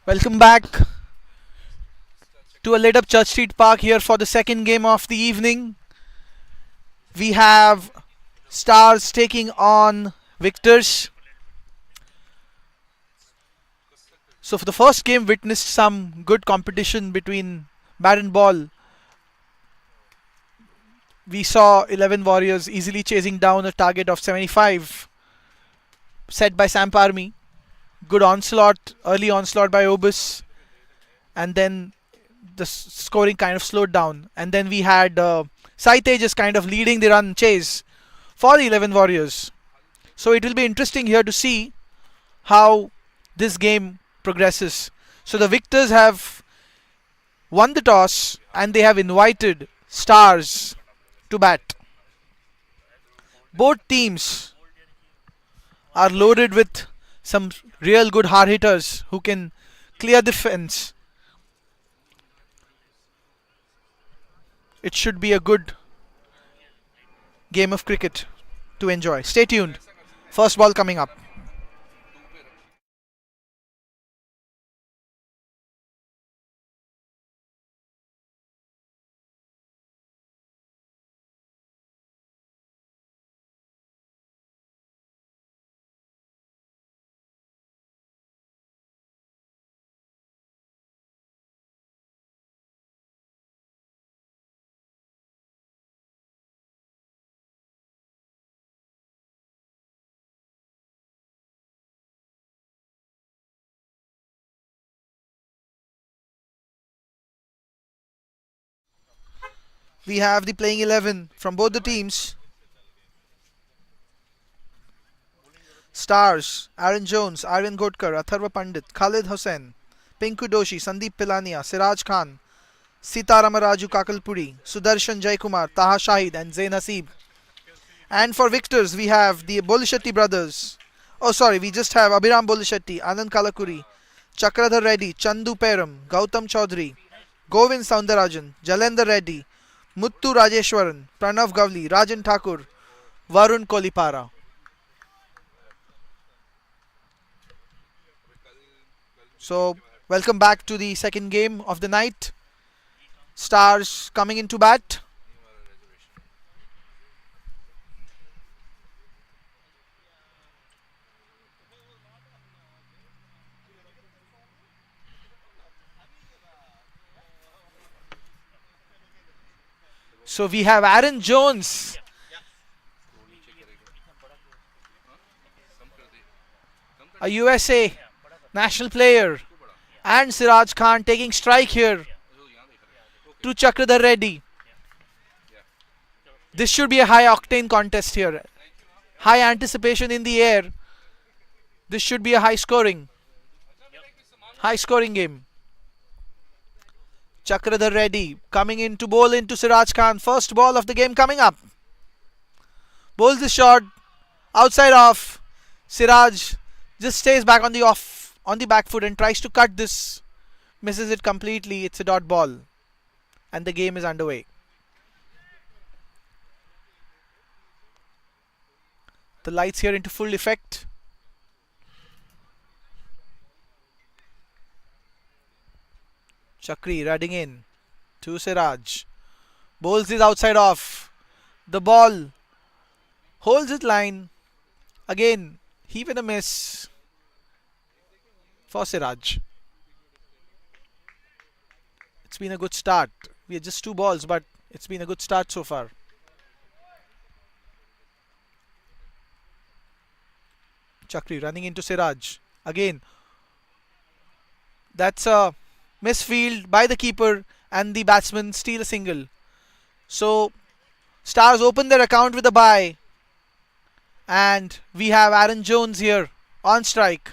Welcome back to a lit up Church Street Park here for the second game of the evening. We have Stars taking on Victors. So, for the first game, witnessed some good competition between bat and ball. We saw 11 Warriors easily chasing down a target of 75 set by Samparmi. Good onslaught, early onslaught by Obis, and then the scoring kind of slowed down. And then we had Saite just kind of leading the run chase for the 11 Warriors. So it will be interesting here to see how this game progresses. So the victors have won the toss and they have invited Stars to bat. Both teams are loaded with some real good hard hitters who can clear the fence. It should be a good game of cricket to enjoy. Stay tuned. First ball coming up. We have the playing 11 from both the teams. Stars, Aaron Jones, Aryan Godkar, Atharva Pandit, Khalid Hussain, Pinku Doshi, Sandeep Pilania, Siraj Khan, Sitaramaraju Kakalpuri, Sudarshan Jaikumar, Taha Shahid and Zain Hasib. And for victors, we have the Bolishetty brothers. Oh, sorry, we just have Abhiram Bolishetty, Anand Kalakuri, Chakradhar Reddy, Chandu Peram, Gautam Chaudhary, Govind Soundarajan, Jalender Reddy, Muttu Rajeshwaran, Pranav Gavli, Rajan Thakur, Varun Kolipara. So, welcome back to the second game of the night. Stars coming into bat. So we have Aaron Jones, a USA national player, and Siraj Khan taking strike here to Chakradhar Reddy. This should be a high octane contest here. High anticipation in the air. This should be a high scoring game. Chakradhar Reddy coming in to bowl into Siraj Khan. First ball of the game coming up. Bowls the shot. Outside off. Siraj just stays back on the back foot and tries to cut this. Misses it completely. It's a dot ball. And the game is underway. The lights here into full effect. Chakri riding in to Siraj. Bowls is outside off. The ball holds its line. Again, even a miss for Siraj. It's been a good start. We are just two balls, but it's been a good start so far. Chakri running into Siraj. Again, that's a misfield by the keeper and the batsman steal a single. So, Stars open their account with a bye. And we have Aaron Jones here on strike.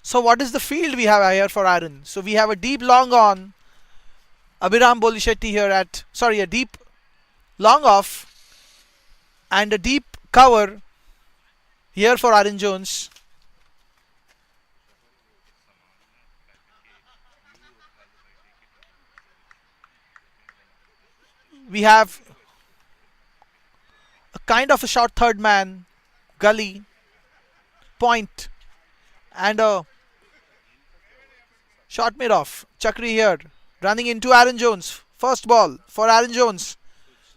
So, what is the field we have here for Aaron? So, we have a deep long on. Abhiram Bolishetty here a deep long off. And a deep cover here for Aaron Jones. We have a kind of a short third man, gully, point, and a Shot made off. Chakri here. Running into Aaron Jones. First ball for Aaron Jones.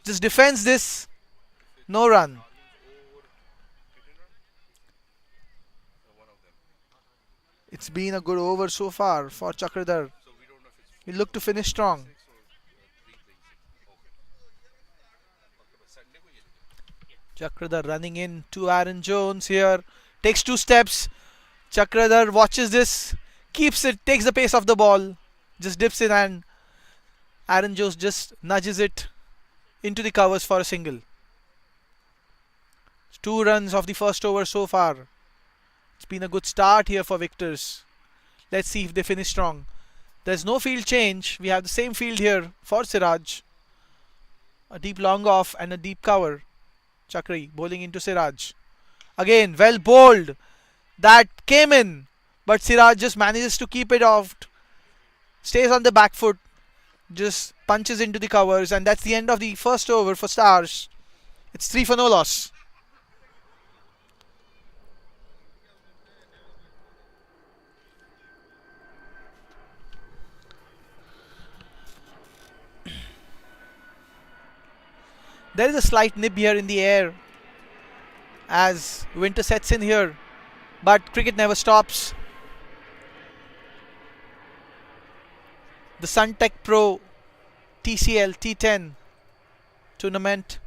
Just defends this. No run. It's been a good over so far for Chakradhar. He looked to finish strong. Chakradhar running in to Aaron Jones here. Takes 2 steps. Chakradhar watches this. Keeps it. Takes the pace of the ball. Just dips in and Aaron Jones just nudges it into the covers for a single. 2 runs of the first over so far. It's been a good start here for Victors. Let's see if they finish strong. There's no field change. We have the same field here for Siraj. A deep long off and a deep cover. Chakri bowling into Siraj. Again, well bowled. That came in. But Siraj just manages to keep it off. Stays on the back foot. Just punches into the covers. And that's the end of the first over for Stars. It's 3 for no loss. There is a slight nib here in the air as winter sets in here, but cricket never stops. The Suntech Pro TCL T10 tournament.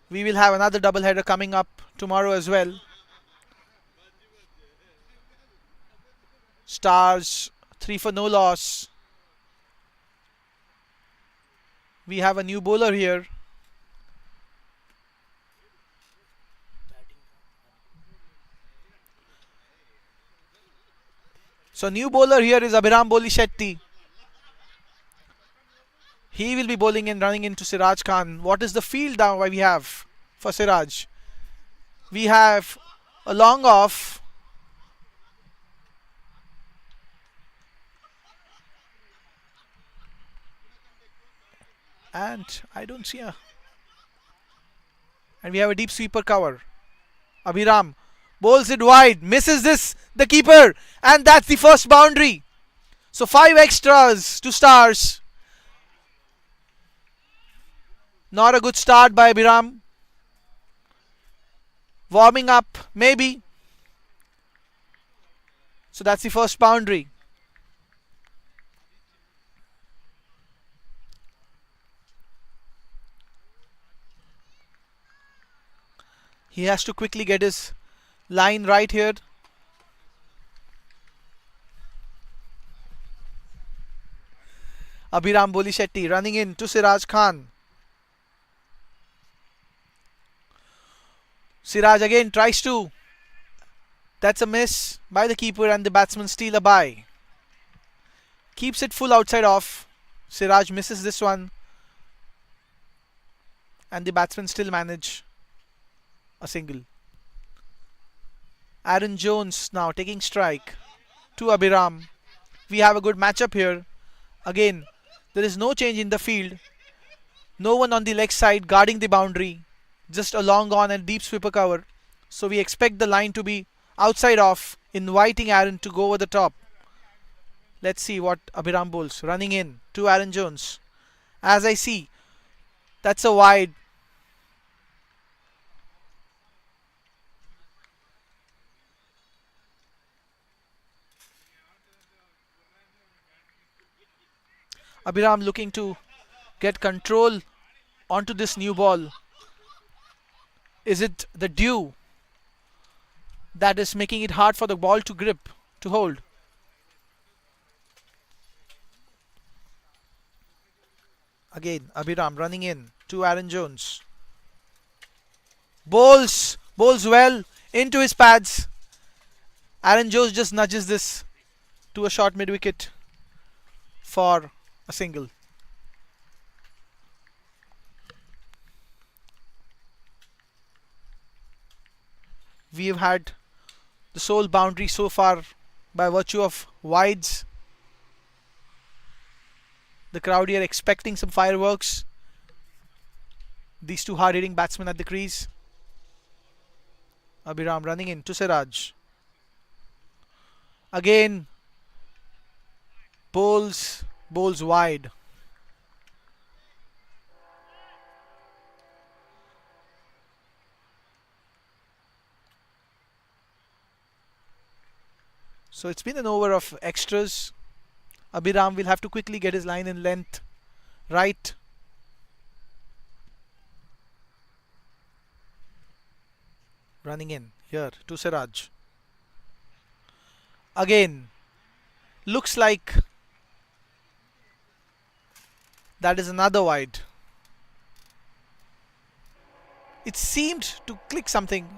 We will have another doubleheader coming up tomorrow as well. Stars 3 for no loss. We have a new bowler here. So new bowler here is Abhiram Bolishetty. He will be bowling and running into Siraj Khan. What is the field now we have for Siraj? We have a long off. And I don't see a... And we have a deep sweeper cover. Abhiram bowls it wide. Misses this, the keeper. And that's the first boundary. So 5 extras to Stars. Not a good start by Abhiram. Warming up, maybe. So that's the first boundary. He has to quickly get his line right here. Abhiram Bolishetty running in to Siraj Khan. Siraj again tries to. That's a miss by the keeper and the batsman steal a bye. Keeps it full outside off. Siraj misses this one. And the batsmen still manage a single. Aaron Jones now taking strike to Abhiram. We have a good matchup here. Again, there is no change in the field. No one on the leg side guarding the boundary. Just a long on and deep sweeper cover. So we expect the line to be outside off, inviting Aaron to go over the top. Let's see what Abhiram bowls. Running in to Aaron Jones. As I see, that's a wide. Abhiram looking to get control onto this new ball. Is it the dew that is making it hard for the ball to grip, to hold? Again, Abhiram running in to Aaron Jones. Bowls well into his pads. Aaron Jones just nudges this to a short mid wicket for a single. We have had the sole boundary so far by virtue of wides. The crowd here expecting some fireworks. These two hard-hitting batsmen at the crease. Abhiram running in to Siraj. Again, bowls wide. So it's been an over of extras. Abhiram will have to quickly get his line in length right. Running in here to Siraj. Again, looks like that is another wide. It seemed to click something,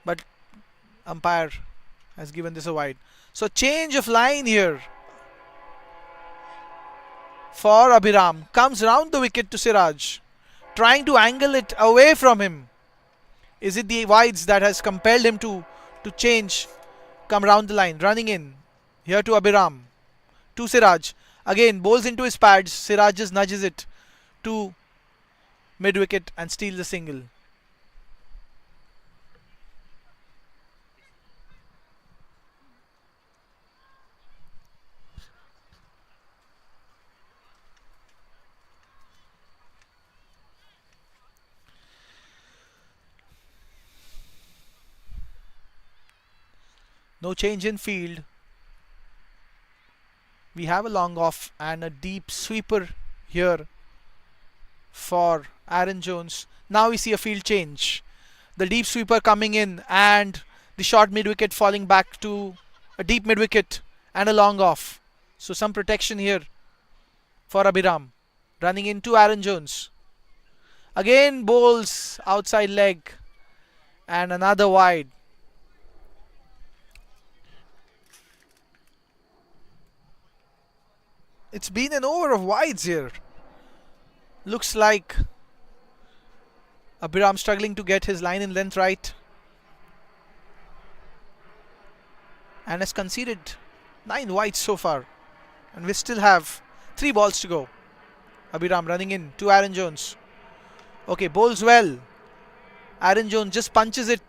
but umpire has given this a wide. So change of line here for Abhiram. Comes round the wicket to Siraj, trying to angle it away from him. Is it the wides that has compelled him to change? Come round the line, running in here to Abhiram, to Siraj. Again, bowls into his pads. Siraj just nudges it to mid wicket and steals the single. No change in field. We have a long off and a deep sweeper here for Aaron Jones. Now we see a field change. The deep sweeper coming in and the short mid wicket falling back to a deep mid wicket and a long off. So some protection here for Abhiram. Running into Aaron Jones. Again bowls outside leg and another wide. It's been an over of wides here. Looks like Abhiram struggling to get his line in length right. And has conceded 9 wides so far. And we still have 3 balls to go. Abhiram running in to Aaron Jones. Okay, bowls well. Aaron Jones just punches it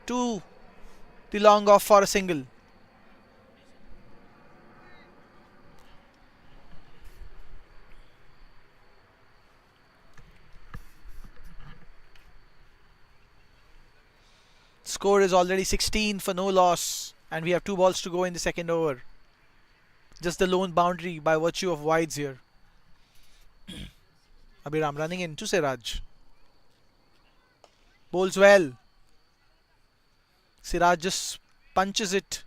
to the long off for a single. Score is already 16 for no loss, and we have 2 balls to go in the second over. Just the lone boundary by virtue of wides here. Abhiram running in to Siraj. Bowls well. Siraj just punches it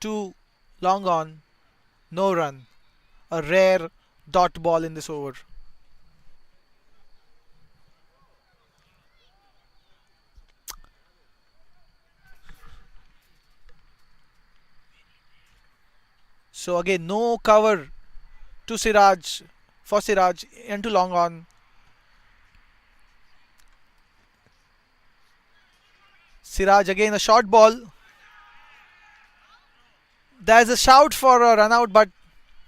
to long on. No run. A rare dot ball in this over. So again, no cover to Siraj for Siraj into long on. Siraj again a short ball. There's a shout for a run out, but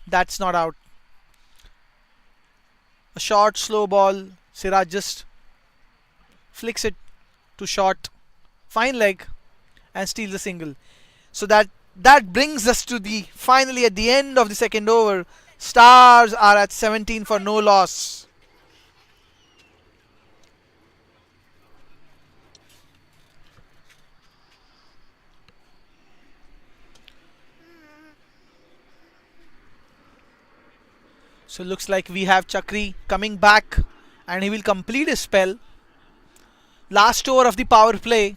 that's not out. A short, slow ball. Siraj just flicks it to short, fine leg, and steals the single. So that brings us to the finally at the end of the second over. Stars are at 17 for no loss. So looks like we have Chakri coming back and he will complete his spell. Last over of the power play.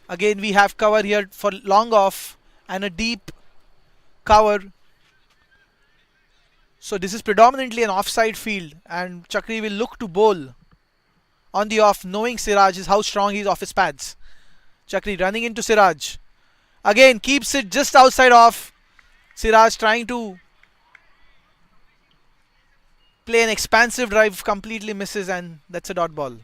Again we have cover here for long off and a deep cover. So this is predominantly an offside field and Chakri will look to bowl on the off, knowing Siraj is how strong he is off his pads. Chakri running into Siraj. Again keeps it just outside off. Siraj trying to play an expansive drive, completely misses, and that's a dot ball.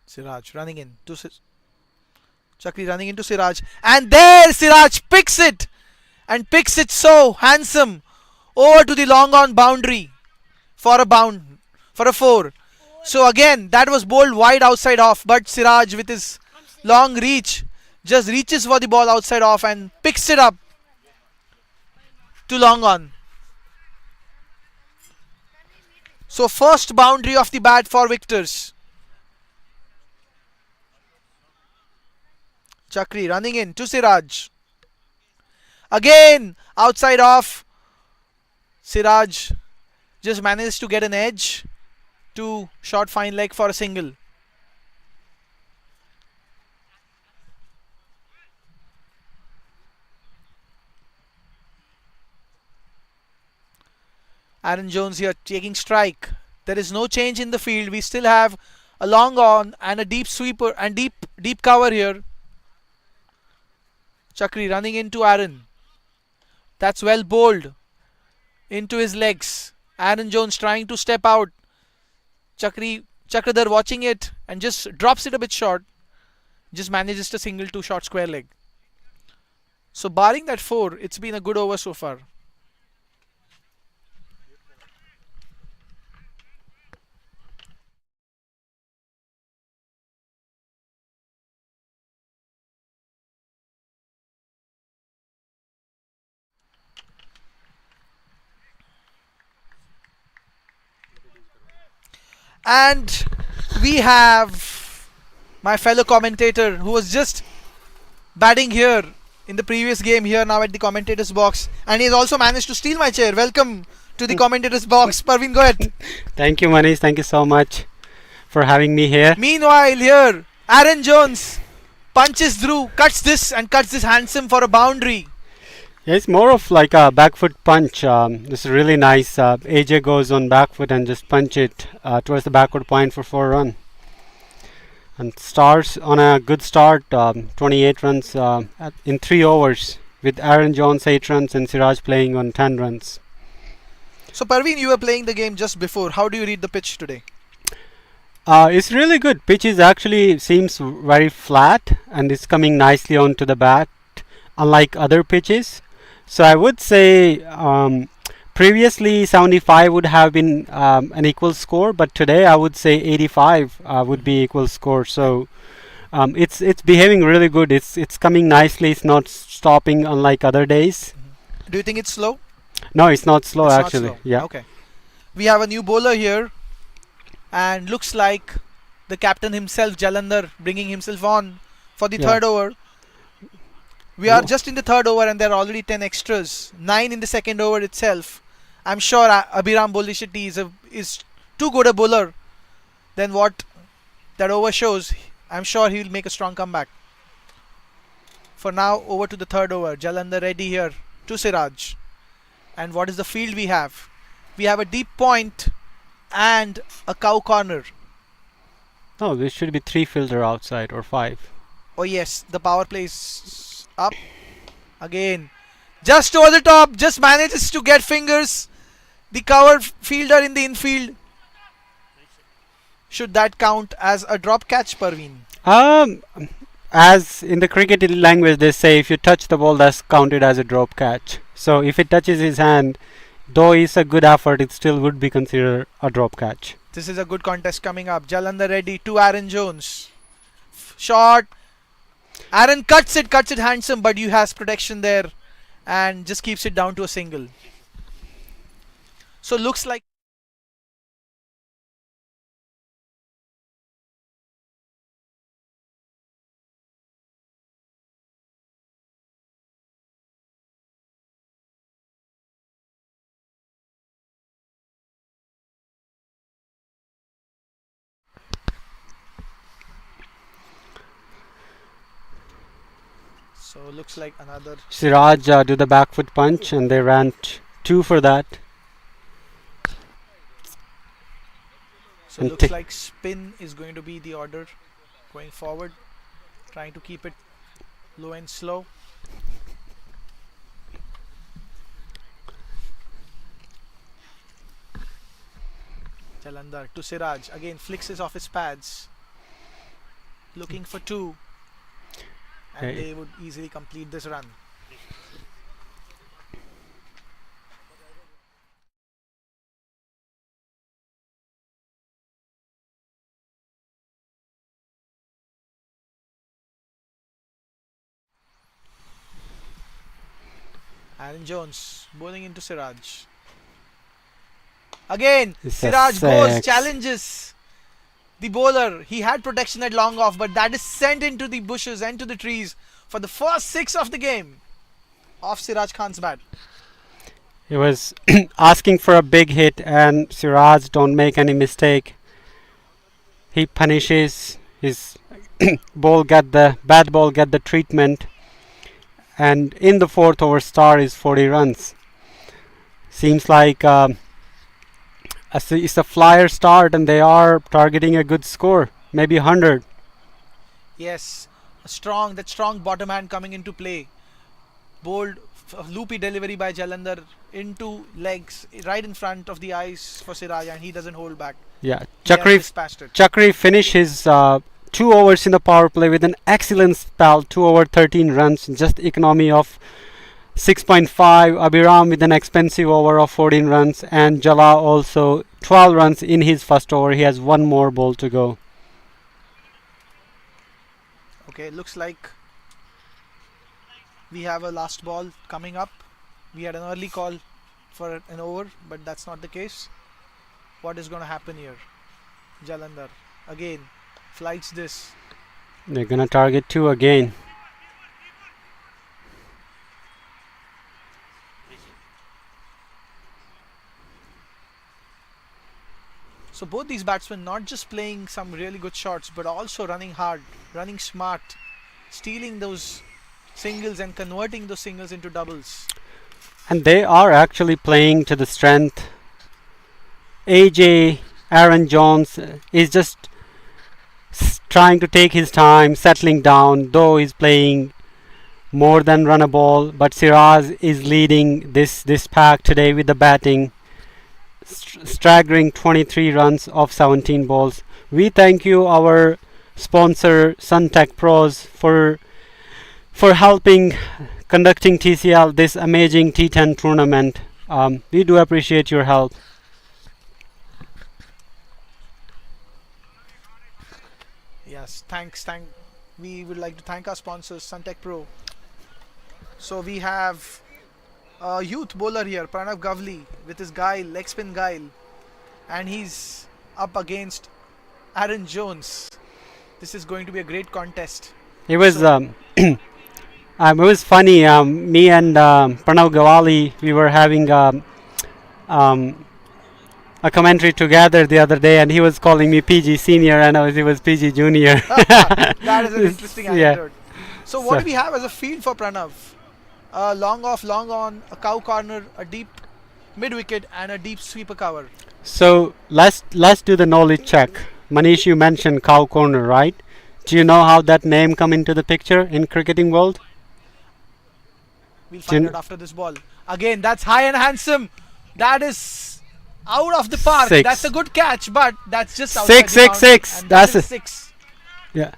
Siraj running in to Chakri running into Siraj, and there Siraj picks it and picks it so handsome over to the long on boundary for a bound for a 4. So again that was bowled wide outside off, but Siraj with his long reach just reaches for the ball outside off and picks it up to long on. So first boundary of the bat for victors. Chakri running in to Siraj. Again outside off. Siraj just manages to get an edge to short fine leg for a single. Aaron Jones here taking strike. There is no change in the field. We still have a long on and a deep sweeper and deep cover here. Chakri running into Aaron. That's well bowled into his legs. Aaron Jones trying to step out. Chakradhar watching it and just drops it a bit short. Just manages to single to short square leg. So barring that 4, it's been a good over so far. And we have my fellow commentator who was just batting here in the previous game here now at the commentator's box, and he has also managed to steal my chair. Welcome to the commentator's box. Parveen, go ahead. Thank you, Manish. Thank you so much for having me here. Meanwhile here Aaron Jones punches through, cuts this handsome for a boundary. Yeah, it's more of like a back foot punch. This is really nice. AJ goes on back foot and just punch it towards the backward point for 4 run. And starts on a good start, 28 runs in 3 overs with Aaron Jones 8 runs and Siraj playing on 10 runs. So Parveen, you were playing the game just before. How do you read the pitch today? It's really good. Pitch is actually seems very flat and it's coming nicely onto the bat, unlike other pitches. So I would say previously 75 would have been an equal score, but today I would say 85 would be equal score. So it's behaving really good. It's coming nicely. It's not stopping unlike other days. Do you think it's slow? No, it's not slow It's actually. not slow. Yeah. Okay. We have a new bowler here, and looks like the captain himself, Jalandhar, bringing himself on for the third over. We are just in the third over and there are already 10 extras. 9 in the second over itself. I'm sure Abhiram Bolishetty is too good a bowler than what that over shows. I'm sure he will make a strong comeback. For now, over to the third over. Jalandhar ready here to Siraj. And what is the field we have? We have a deep point and a cow corner. No, there should be 3 fielder outside or 5. Oh yes, the power play is up again, just over the top, just manages to get fingers the cover fielder in the infield. Should that count as a drop catch, Parveen? As in the cricket language they say, if you touch the ball that's counted as a drop catch. So if it touches his hand, though it's a good effort, it still would be considered a drop catch. This is a good contest coming up. Jalandhar ready to Aaron Jones. Shot. Aaron cuts it handsome, but you has protection there and just keeps it down to a single. So looks like another. Siraj do the back foot punch and they ran 2 for that. So looks like spin is going to be the order going forward. Trying to keep it low and slow. Jalandhar to Siraj. Again flicks it off his pads. Looking for 2. And they would easily complete this run. Aaron Jones bowling into Siraj. Again, It's a Siraj goes, 6. challenges the bowler. He had protection at long off, but that is sent into the bushes and to the trees for the first 6 of the game off Siraj Khan's bat. He was asking for a big hit, and Siraj don't make any mistake. He punishes his bad ball get the treatment, and in the fourth over star is 40 runs. Seems like it's a flyer start, and they are targeting a good score, maybe 100. Yes, that strong bottom hand coming into play. Bold, loopy delivery by Jalandhar into legs, right in front of the eyes for Siraj, and he doesn't hold back. Yeah, He has dispatched it. Chakri finished his 2 overs in the power play with an excellent spell, 2 over 13 runs, just economy of 6.5. Abhiram with an expensive over of 14 runs, and Jala also 12 runs in his first over. He has one more ball to go. Okay, looks like we have a last ball coming up. We had an early call for an over, but that's not the case. What is going to happen here? Jalandhar again flights this. They're gonna target 2 again. So both these batsmen not just playing some really good shots, but also running hard, running smart, stealing those singles and converting those singles into doubles. And they are actually playing to the strength. AJ Aaron Jones is just trying to take his time, settling down, though he's playing more than run a ball. But Siraj is leading this pack today with the batting, staggering 23 runs off 17 balls. We thank you, our sponsor Suntech Pros, for helping conducting TCL, this amazing T10 tournament. We do appreciate your help. Yes, thanks. We would like to thank our sponsors, Suntech Pro. So we have a youth bowler here, Pranav Gavli, with his leg spin guile, and he's up against Aaron Jones. This is going to be a great contest. It was So, it was funny. Me and Pranav Gawali, we were having um, a commentary together the other day, and he was calling me PG Senior, and he was PG Junior. that is an interesting Yeah. anecdote. So what So, do we have as a field for Pranav? Long off, long on, a cow corner, a deep mid wicket, and a deep sweeper cover. so let's do the knowledge check. Manish, you mentioned cow corner, right? Do you know how that name come into the picture in cricketing world? We'll Do you find kn- out after this ball. Again, that's high and handsome. That is out of the park. 6. That's a good catch, but that's just outside Six, the six, boundary. six. And That's that is a- 6. Yeah.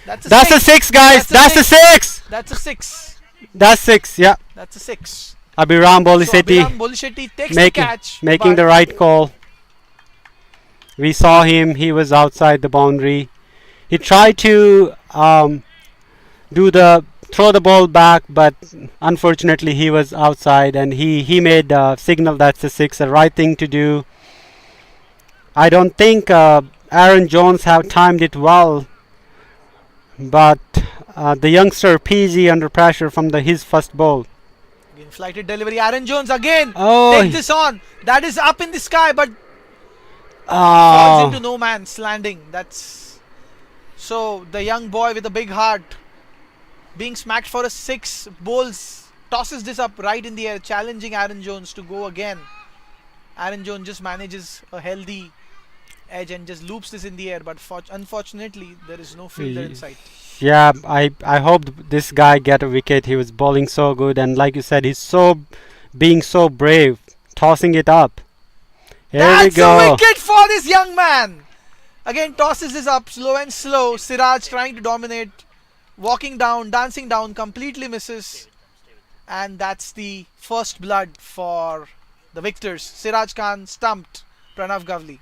That's a That's a 6. 6, guys. That's a That's a 6. That's a 6. That's 6. Yeah. That's a 6. Abhiram So Bolisetti Abhiram Bolishetty takes making the catch. making but the right call. We saw him. He was outside the boundary. He tried to throw the ball back, but unfortunately he was outside, and he made a signal that's a 6, the right thing to do. I don't think Aaron Jones have timed it well, but the youngster PG under pressure from his first ball. again, flighted delivery. Aaron Jones again Oh, takes this on. That is up in the sky, but falls into oh, no man's landing. That's so the young boy with a big heart being smacked for a 6, bowls, tosses this up right in the air, challenging Aaron Jones to go again. Aaron Jones just manages a healthy edge and just loops this in the air, but unfortunately there is no fielder in sight. yeah. I hope this guy get a wicket. He was bowling so good, and like you said, he's being so brave, tossing it up. Here That's we a go. wicket for this young man. Again tosses this up slow and slow. Siraj trying to dominate, walking down, dancing down, completely misses. And that's the first blood for the victors. Siraj Khan stumped Pranav Gavli.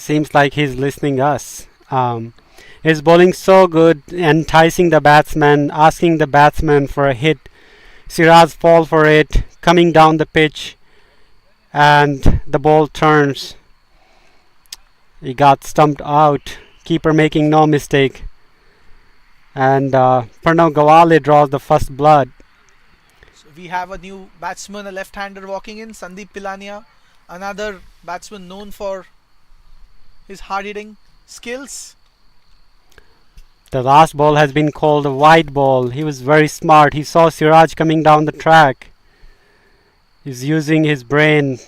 Seems like he's listening us. He's bowling so good, enticing the batsman, asking the batsman for a hit, Siraj fall for it, coming down the pitch, and the ball turns. He got stumped out. Keeper making no mistake, and Pranav Gawale draws the first blood. So we have a new batsman, a left-hander walking in, Sandeep Pilania, another batsman known for his hard-hitting skills. The last ball has been called a wide ball. He was very smart. He saw Siraj coming down the track. He's using his brain.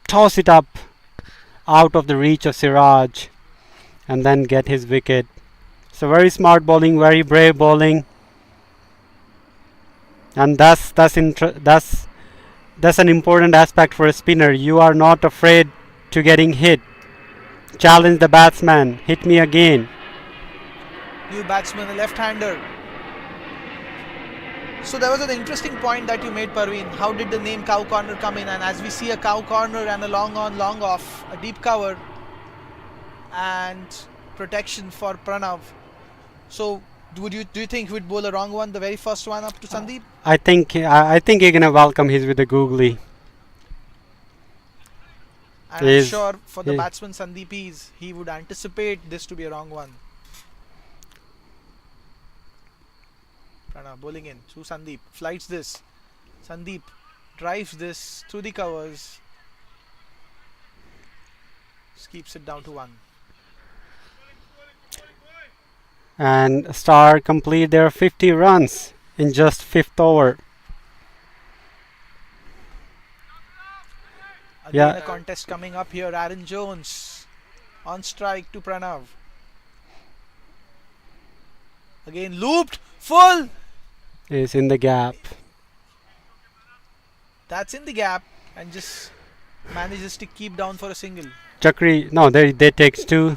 Toss it up out of the reach of Siraj and then get his wicket. So very smart bowling, very brave bowling. And that's an important aspect for a spinner. You are not afraid to getting hit. Challenge the batsman. Hit me again. New batsman, a left-hander. So there was an interesting point that you made, Parveen. How did the name cow corner come in? And as we see a cow corner and a long on, long off, a deep cover and protection for Pranav. So do you think he would bowl a wrong one, the very first one up to Sandeep? I think you're gonna welcome his with a googly. And I'm sure for the batsman Sandeep he would anticipate this to be a wrong one. Pranav bowling in through Sandeep, flights this. Sandeep drives this through the covers. Just keeps it down to 1. And Star complete their 50 runs in just 5th over. Again a contest coming up here. Aaron Jones on strike to Pranav. Again looped, full. Is in the gap. That's in the gap and just manages to keep down for a single. Chakri, no, they takes 2.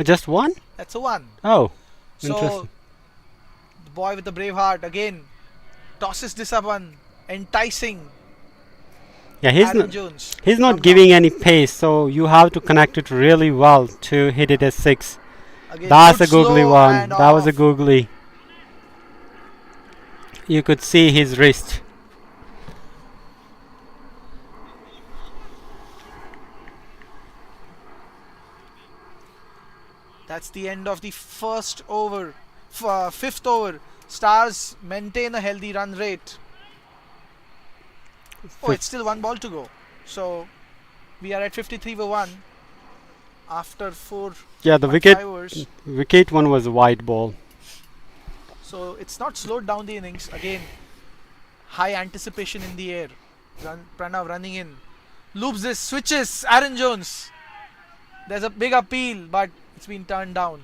Just 1? That's a 1. Oh, so interesting. The boy with the brave heart again tosses this up one, enticing. Yeah, he's not Come giving down. any pace, so you have to connect it really well to hit it as 6. Again, That's good a googly slow one. and That was a off. googly. You could see his wrist. That's the end of the first over. 5th over. Stars maintain a healthy run rate. Oh, it's still 1 ball to go. So we are at 53 for 1 after 4. Yeah, the wicket one was a wide ball. So it's not slowed down the innings. Again, high anticipation in the air. Pranav running in. Loops this, switches. Aaron Jones. There's a big appeal, but it's been turned down.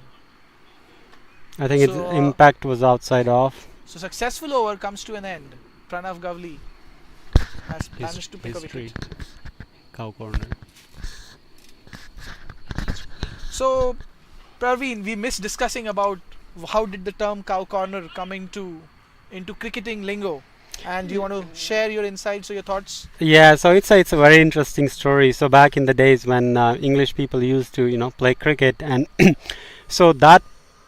I think its impact was outside off. So successful over comes to an end. Pranav Gavli has managed to pick a wicket. Cow corner. So, Praveen, we missed discussing about how did the term cow corner come into cricketing lingo, and do you want to share your insights or your thoughts? Yeah, so it's a very interesting story. So back in the days when English people used to play cricket, and so that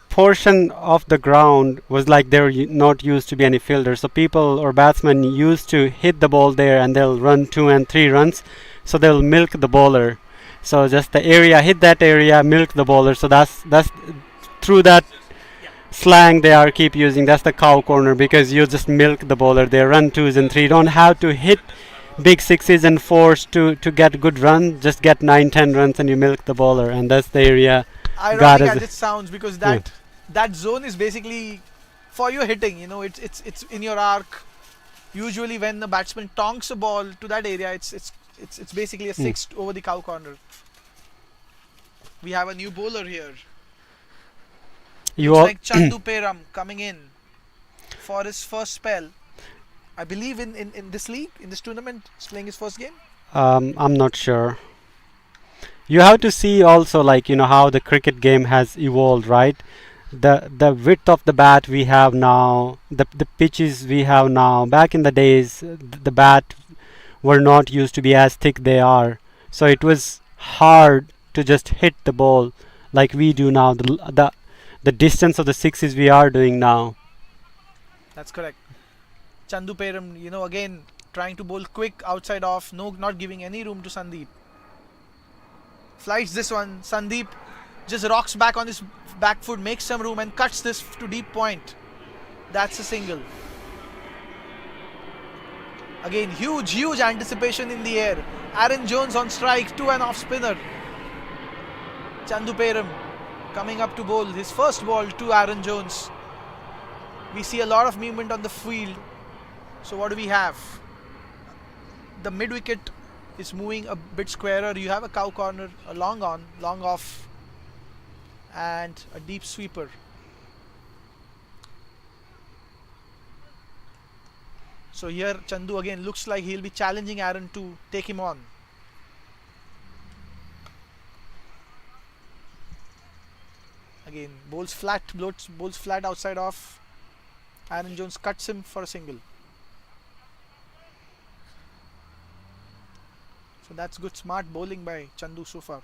portion of the ground was like there not used to be any fielder, so people or batsmen used to hit the ball there and they'll run 2 and 3 runs, so they'll milk the bowler. So just the area, hit that area, milk the bowler. So that's through that slang they are keep using. That's the cow corner, because you just milk the bowler. They run 2s and 3. You don't have to hit big 6s and 4s to get good run. Just get 9, 10 runs and you milk the bowler, and that's the area. Ironic as it sounds, because that zone is basically for your hitting. It's in your arc. Usually when the batsman tonks a ball to that area, it's basically a 6 over the cow corner. We have a new bowler here. Looks like Chandu Peram coming in for his first spell. I believe in this league, in this tournament, he's playing his first game. I'm not sure. You have to see also how the cricket game has evolved, right? The width of the bat we have now, the pitches we have now. Back in the days, the bat were not used to be as thick they are, so it was hard to just hit the ball like we do now. The distance of the 6s we are doing now. That's correct. Chandu Perum, again trying to bowl quick outside off, not giving any room to Sandeep. Flights this one. Sandeep just rocks back on his back foot, makes some room and cuts this to deep point. That's a single. Again, huge anticipation in the air. Aaron Jones on strike, 2 and off spinner. Chandu Perum coming up to bowl his first ball to Aaron Jones. We see a lot of movement on the field. So what do we have? The mid wicket is moving a bit squarer. You have a cow corner, a long on, long off, and a deep sweeper. So here Chandu again looks like he'll be challenging Aaron to take him on. Again, bowls flat outside off. Aaron Jones cuts him for a single. So that's good, smart bowling by Chandu so far.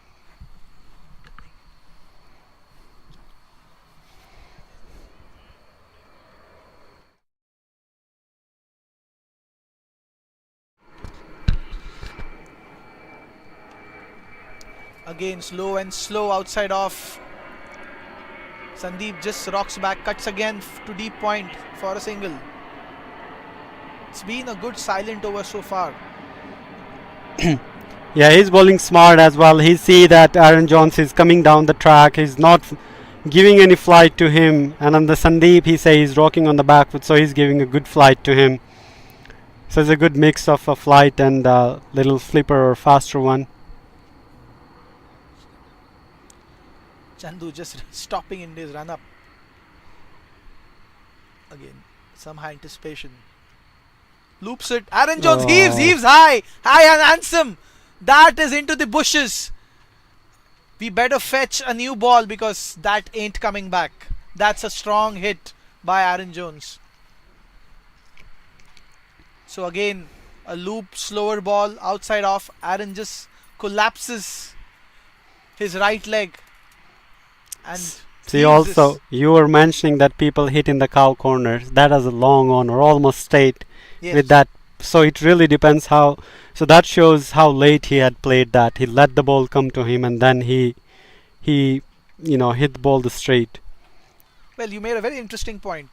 Again, slow outside off. Sandeep just rocks back, cuts again to deep point for a single. It's been a good silent over so far. Yeah, he's bowling smart as well. He see that Aaron Jones is coming down the track. He's not giving any flight to him. And on the Sandeep, he says he's rocking on the back foot, so he's giving a good flight to him. So it's a good mix of a flight and a little flipper or faster one. Chandu just stopping in his run up. Again, some high anticipation. Loops it. Aaron Jones heaves high and handsome. That is into the bushes. We better fetch a new ball because that ain't coming back. That's a strong hit by Aaron Jones. So again, a loop, slower ball, outside off. Aaron just collapses his right leg. And see, also, you were mentioning that people hit in the cow corners. That is a long on or almost straight with that. So it really depends how. So that shows how late he had played that. He let the ball come to him and then he hit the ball straight. Well, you made a very interesting point.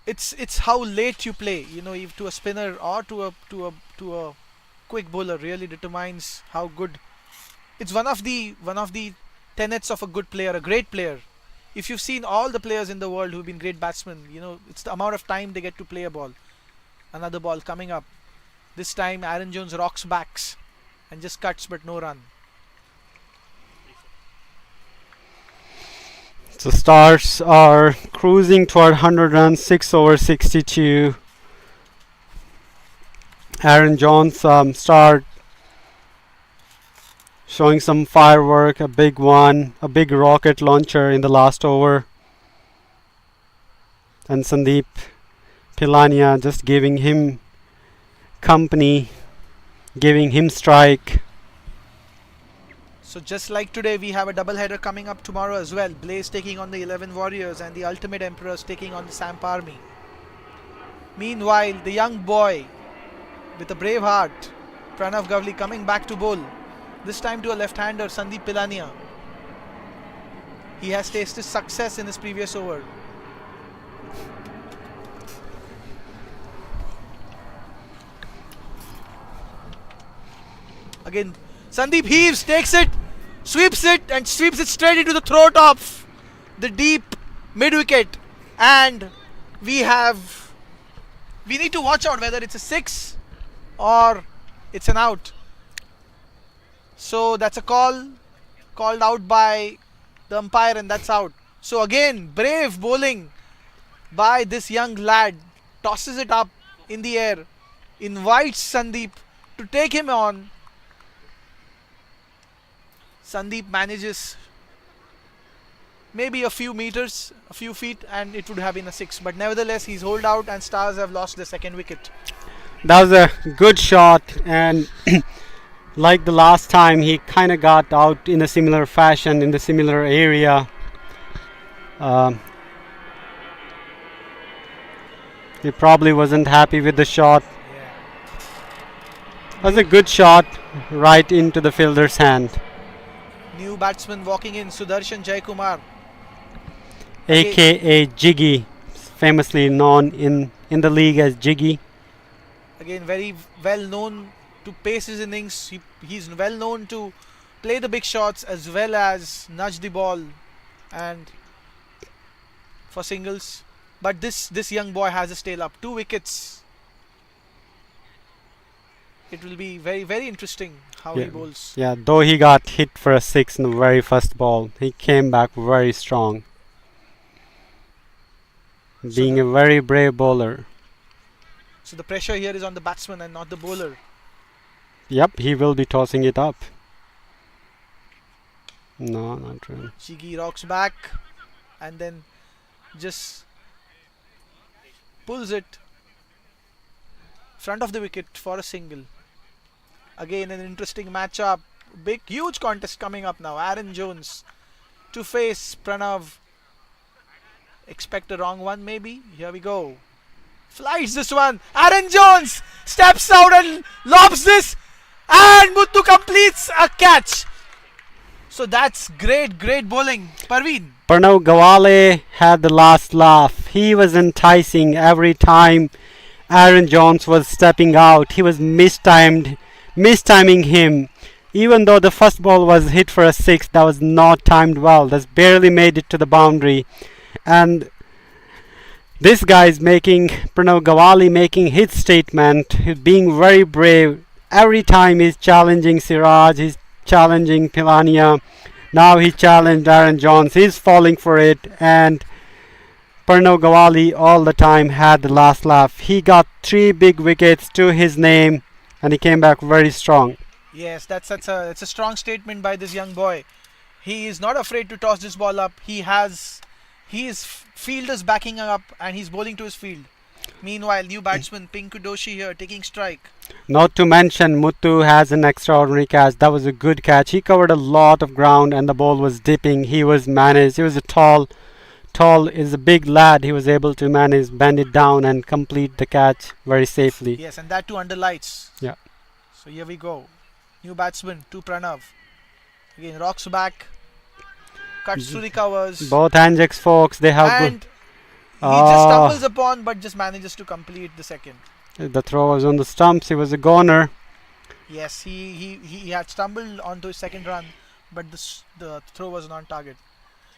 It's how late you play. If to a spinner or to a quick bowler really determines how good. It's one of the tenets of a good player, a great player. If you've seen all the players in the world who've been great batsmen, it's the amount of time they get to play a ball. Another ball coming up. This time Aaron Jones rocks backs and just cuts but no run. So Stars are cruising toward 100 runs, 6 over 62. Aaron Jones start showing some firework, a big one, a big rocket launcher in the last over. And Sandeep Pilania just giving him company, giving him strike. So just like today, we have a double header coming up tomorrow as well. Blaze taking on the 11 Warriors and the Ultimate Emperors taking on the Samp Army. Meanwhile, the young boy with a brave heart, Pranav Gavli, coming back to bowl. This time to a left-hander, Sandeep Pilania. He has tasted success in his previous over. Again, Sandeep heaves, takes it, sweeps it and sweeps it straight into the throat of the deep mid-wicket. And we need to watch out whether it's a 6 or it's an out. So that's a called out by the umpire and that's out. So again, brave bowling by this young lad. Tosses it up in the air, invites Sandeep to take him on. Sandeep manages maybe a few meters, a few feet, and it would have been a 6. But nevertheless, he's holed out and Stars have lost the second wicket. That was a good shot, and like the last time, he kind of got out in a similar fashion, in the similar area. He probably wasn't happy with the shot. Yeah. Was a good shot right into the fielder's hand. New batsman walking in, Sudarshan Jaikumar. Again, AKA Jiggy, famously known in the league as Jiggy. again, very well known to pace his innings. He's well known to play the big shots as well as nudge the ball and for singles. But this young boy has his tail up. 2 wickets. It will be very interesting how he Yeah. bowls. Yeah, though he got hit for a six in the very first ball, he came back very strong, So being a the, very brave bowler. so the pressure here is on the batsman and not the bowler. Yep, he will be tossing it up. No, not really. Shigi rocks back and then just pulls it front of the wicket for a single. Again, an interesting matchup. Big, huge contest coming up now. Aaron Jones to face Pranav. Expect a wrong one, maybe. Here we go. Flies this one. Aaron Jones steps out and lobs this. And Muthu completes a catch. So that's great bowling. Parveen. Pranav Gawale had the last laugh. He was enticing every time Aaron Jones was stepping out. He was mistiming him. Even though the first ball was hit for a six, that was not timed well. That's barely made it to the boundary. And this guy is making Pranav Gawale making his statement. He's being very brave. Every time he's challenging Siraj, he's challenging Pilania. Now he challenged Aaron Jones. He's falling for it, and Pranav Gawale all the time had the last laugh. He got 3 big wickets to his name, and he came back very strong. Yes, it's a strong statement by this young boy. He is not afraid to toss this ball up. His fielders backing him up, and he's bowling to his field. Meanwhile, new batsman Pinku Doshi here taking strike. Not to mention, Muthu has an extraordinary catch. That was a good catch. He covered a lot of ground, and the ball was dipping. He was managed. He was a tall is a big lad. He was able to manage, bend it down, and complete the catch very safely. Yes, and that too under lights. Yeah. So here we go. New batsman to Pranav. Again, rocks back, cuts through the covers, Both Anjax folks, they have and good. he just stumbles upon, but just manages to complete the second. The throw was on the stumps. He was a goner. Yes, he had stumbled onto his second run, but the throw was on target.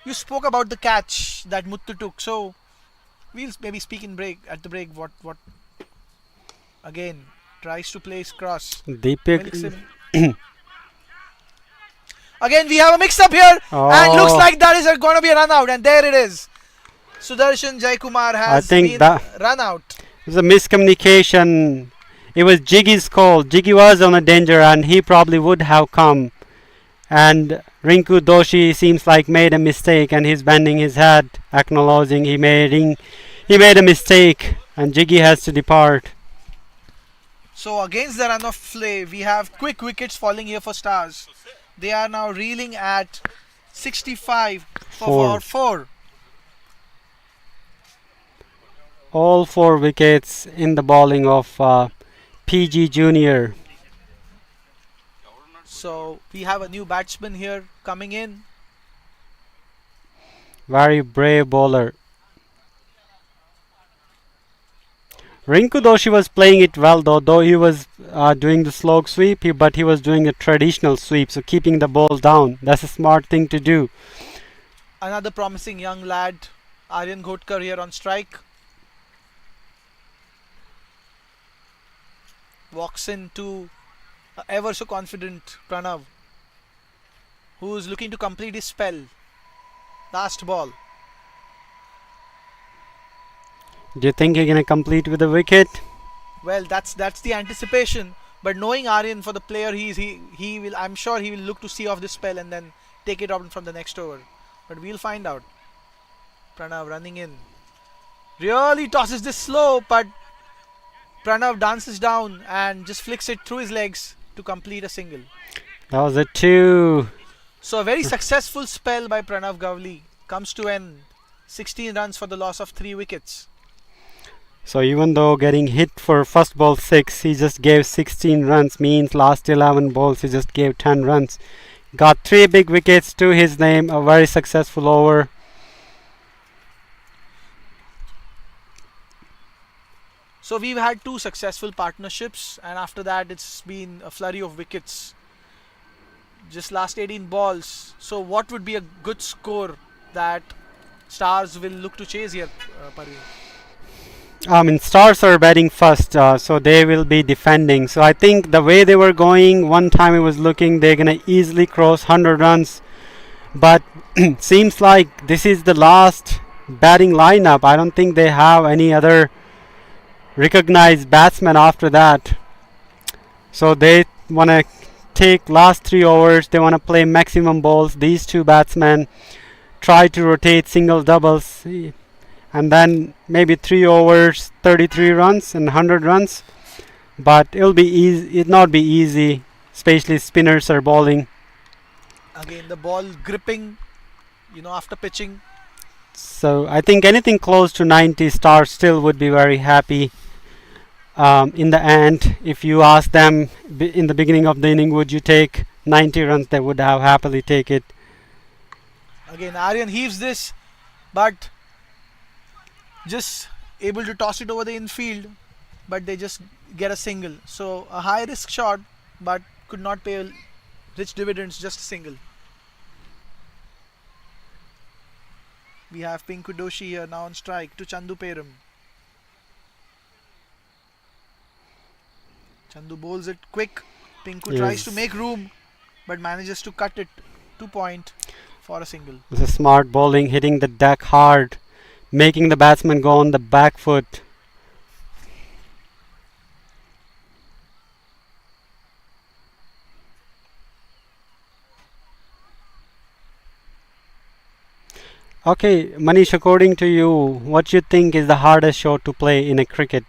You spoke about the catch that Muthu took, so we'll maybe speak at the break. What again tries to place cross. Milks Deepak. him. Again, we have a mix-up here, and looks like that is going to be a run out, and there it is. Sudarshan Jaikumar has been run out. It was a miscommunication. It was Jiggy's call. Jiggy was on a danger, and he probably would have come. And Rinku Doshi seems like made a mistake, and he's bending his head, acknowledging he made a mistake, and Jiggy has to depart. So against the run of play, we have quick wickets falling here for Stars. They are now reeling at 65 for 4. All 4 wickets in the bowling of PG Junior. So we have a new batsman here coming in. Very brave bowler. Rinku Doshi was playing it well, though he was doing the slog sweep, but he was doing a traditional sweep, so keeping the ball down. That's a smart thing to do. Another promising young lad, Aryan Ghotkar here on strike. Walks into ever so confident Pranav, who is looking to complete his spell. Last ball. Do you think you're gonna complete with a wicket? Well, that's the anticipation. But knowing Aryan for the player he will, I'm sure he will look to see off this spell and then take it on from the next over. But we'll find out. Pranav running in. Really tosses this slow, but Pranav dances down and just flicks it through his legs to complete a single. That was a 2. So a very successful spell by Pranav Gawale comes to end. 16 runs for the loss of 3 wickets. So even though getting hit for first ball 6, he just gave 16 runs, means last 11 balls he just gave 10 runs. Got 3 big wickets to his name, a very successful over. So we've had two successful partnerships, and after that it's been a flurry of wickets. Just last 18 balls. So what would be a good score that Stars will look to chase here, Parveen? I mean, Stars are batting first, so they will be defending. So I think the way they were going, one time it was looking they're gonna easily cross 100 runs, but seems like this is the last batting lineup. I don't think they have any other recognized batsmen after that. So they wanna take last 3 overs. They wanna play maximum balls. These two batsmen try to rotate single doubles, and then maybe 3 overs, 33 runs and 100 runs. But it'll be easy. It not be easy, especially spinners are bowling. Again, the ball gripping, after pitching. So I think anything close to 90, Stars still would be very happy. In the end, if you ask them in the beginning of the inning, would you take 90 runs, they would have happily take it. Again, Aryan heaves this, but just able to toss it over the infield, but they just get a single. So a high risk shot, but could not pay rich dividends, just a single. We have Pinku Doshi here now on strike to Chandu Perum. Chandu bowls it quick. Pinku tries to make room, but manages to cut it 2 point for a single. It's a smart bowling, hitting the deck hard, making the batsman go on the back foot. Okay, Manish, according to you, what you think is the hardest shot to play in a cricket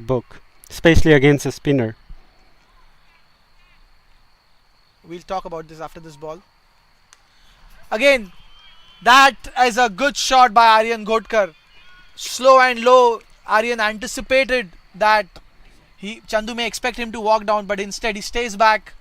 book, especially against a spinner? We'll talk about this after this ball. Again, that is a good shot by Aryan Ghodkar. Slow and low. Aryan anticipated that Chandu may expect him to walk down, but instead he stays back,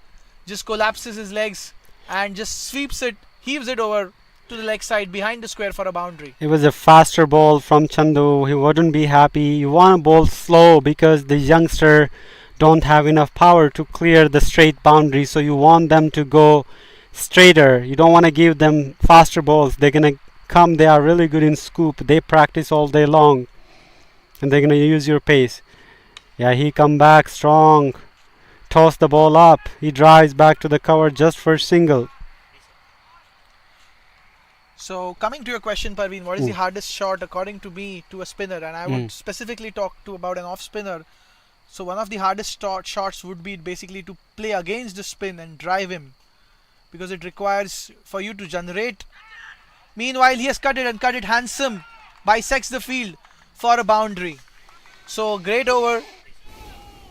just collapses his legs and just sweeps it, heaves it over to the leg side behind the square for a boundary. It was a faster ball from Chandu. He wouldn't be happy. You want to bowl slow because the youngster don't have enough power to clear the straight boundary, so you want them to go straighter. You don't want to give them faster balls. They're gonna come. They are really good in scoop. They practice all day long, and they're gonna use your pace. Yeah, he come back strong. Toss the ball up. He drives back to the cover just for single. So coming to your question, Parveen, what is the hardest shot according to me to a spinner? And I would specifically talk about an off spinner. So one of the hardest shots would be basically to play against the spin and drive him, because it requires for you to generate. Meanwhile, he has cut it and cut it handsome, bisects the field for a boundary. So great over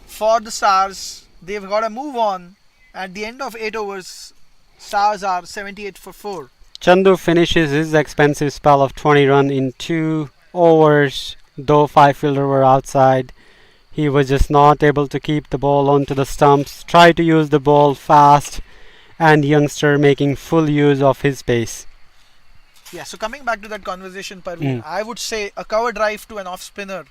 for the Stars. They've got to move on. At the end of 8 overs, Stars are 78 for 4. Chandu finishes his expensive spell of 20 runs in 2 overs, though 5 fielders were outside. He was just not able to keep the ball onto the stumps. Tried to use the ball fast, and youngster making full use of his pace. Yeah, so coming back to that conversation, Parveen, I would say a cover drive to an off spinner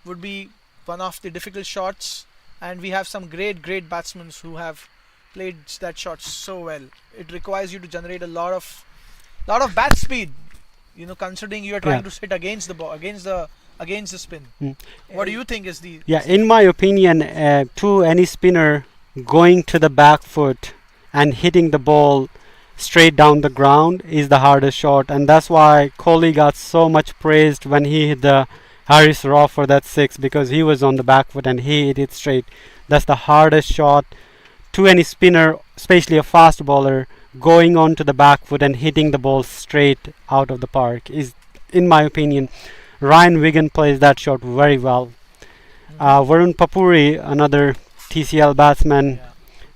would be one of the difficult shots, and we have some great batsmen who have played that shot so well. It requires you to generate a lot of bat speed, considering you are trying to sit against the ball, against the spin. What do you think is the... Yeah, in my opinion, to any spinner, going to the back foot and hitting the ball straight down the ground is the hardest shot, and that's why Kohli got so much praised when he hit the Harris Raw for that 6, because he was on the back foot and he hit it straight. That's the hardest shot to any spinner, especially a fast bowler, going on to the back foot and hitting the ball straight out of the park is, in my opinion. Ryan Wigan plays that shot very well. Varun Papuri, another TCL batsman,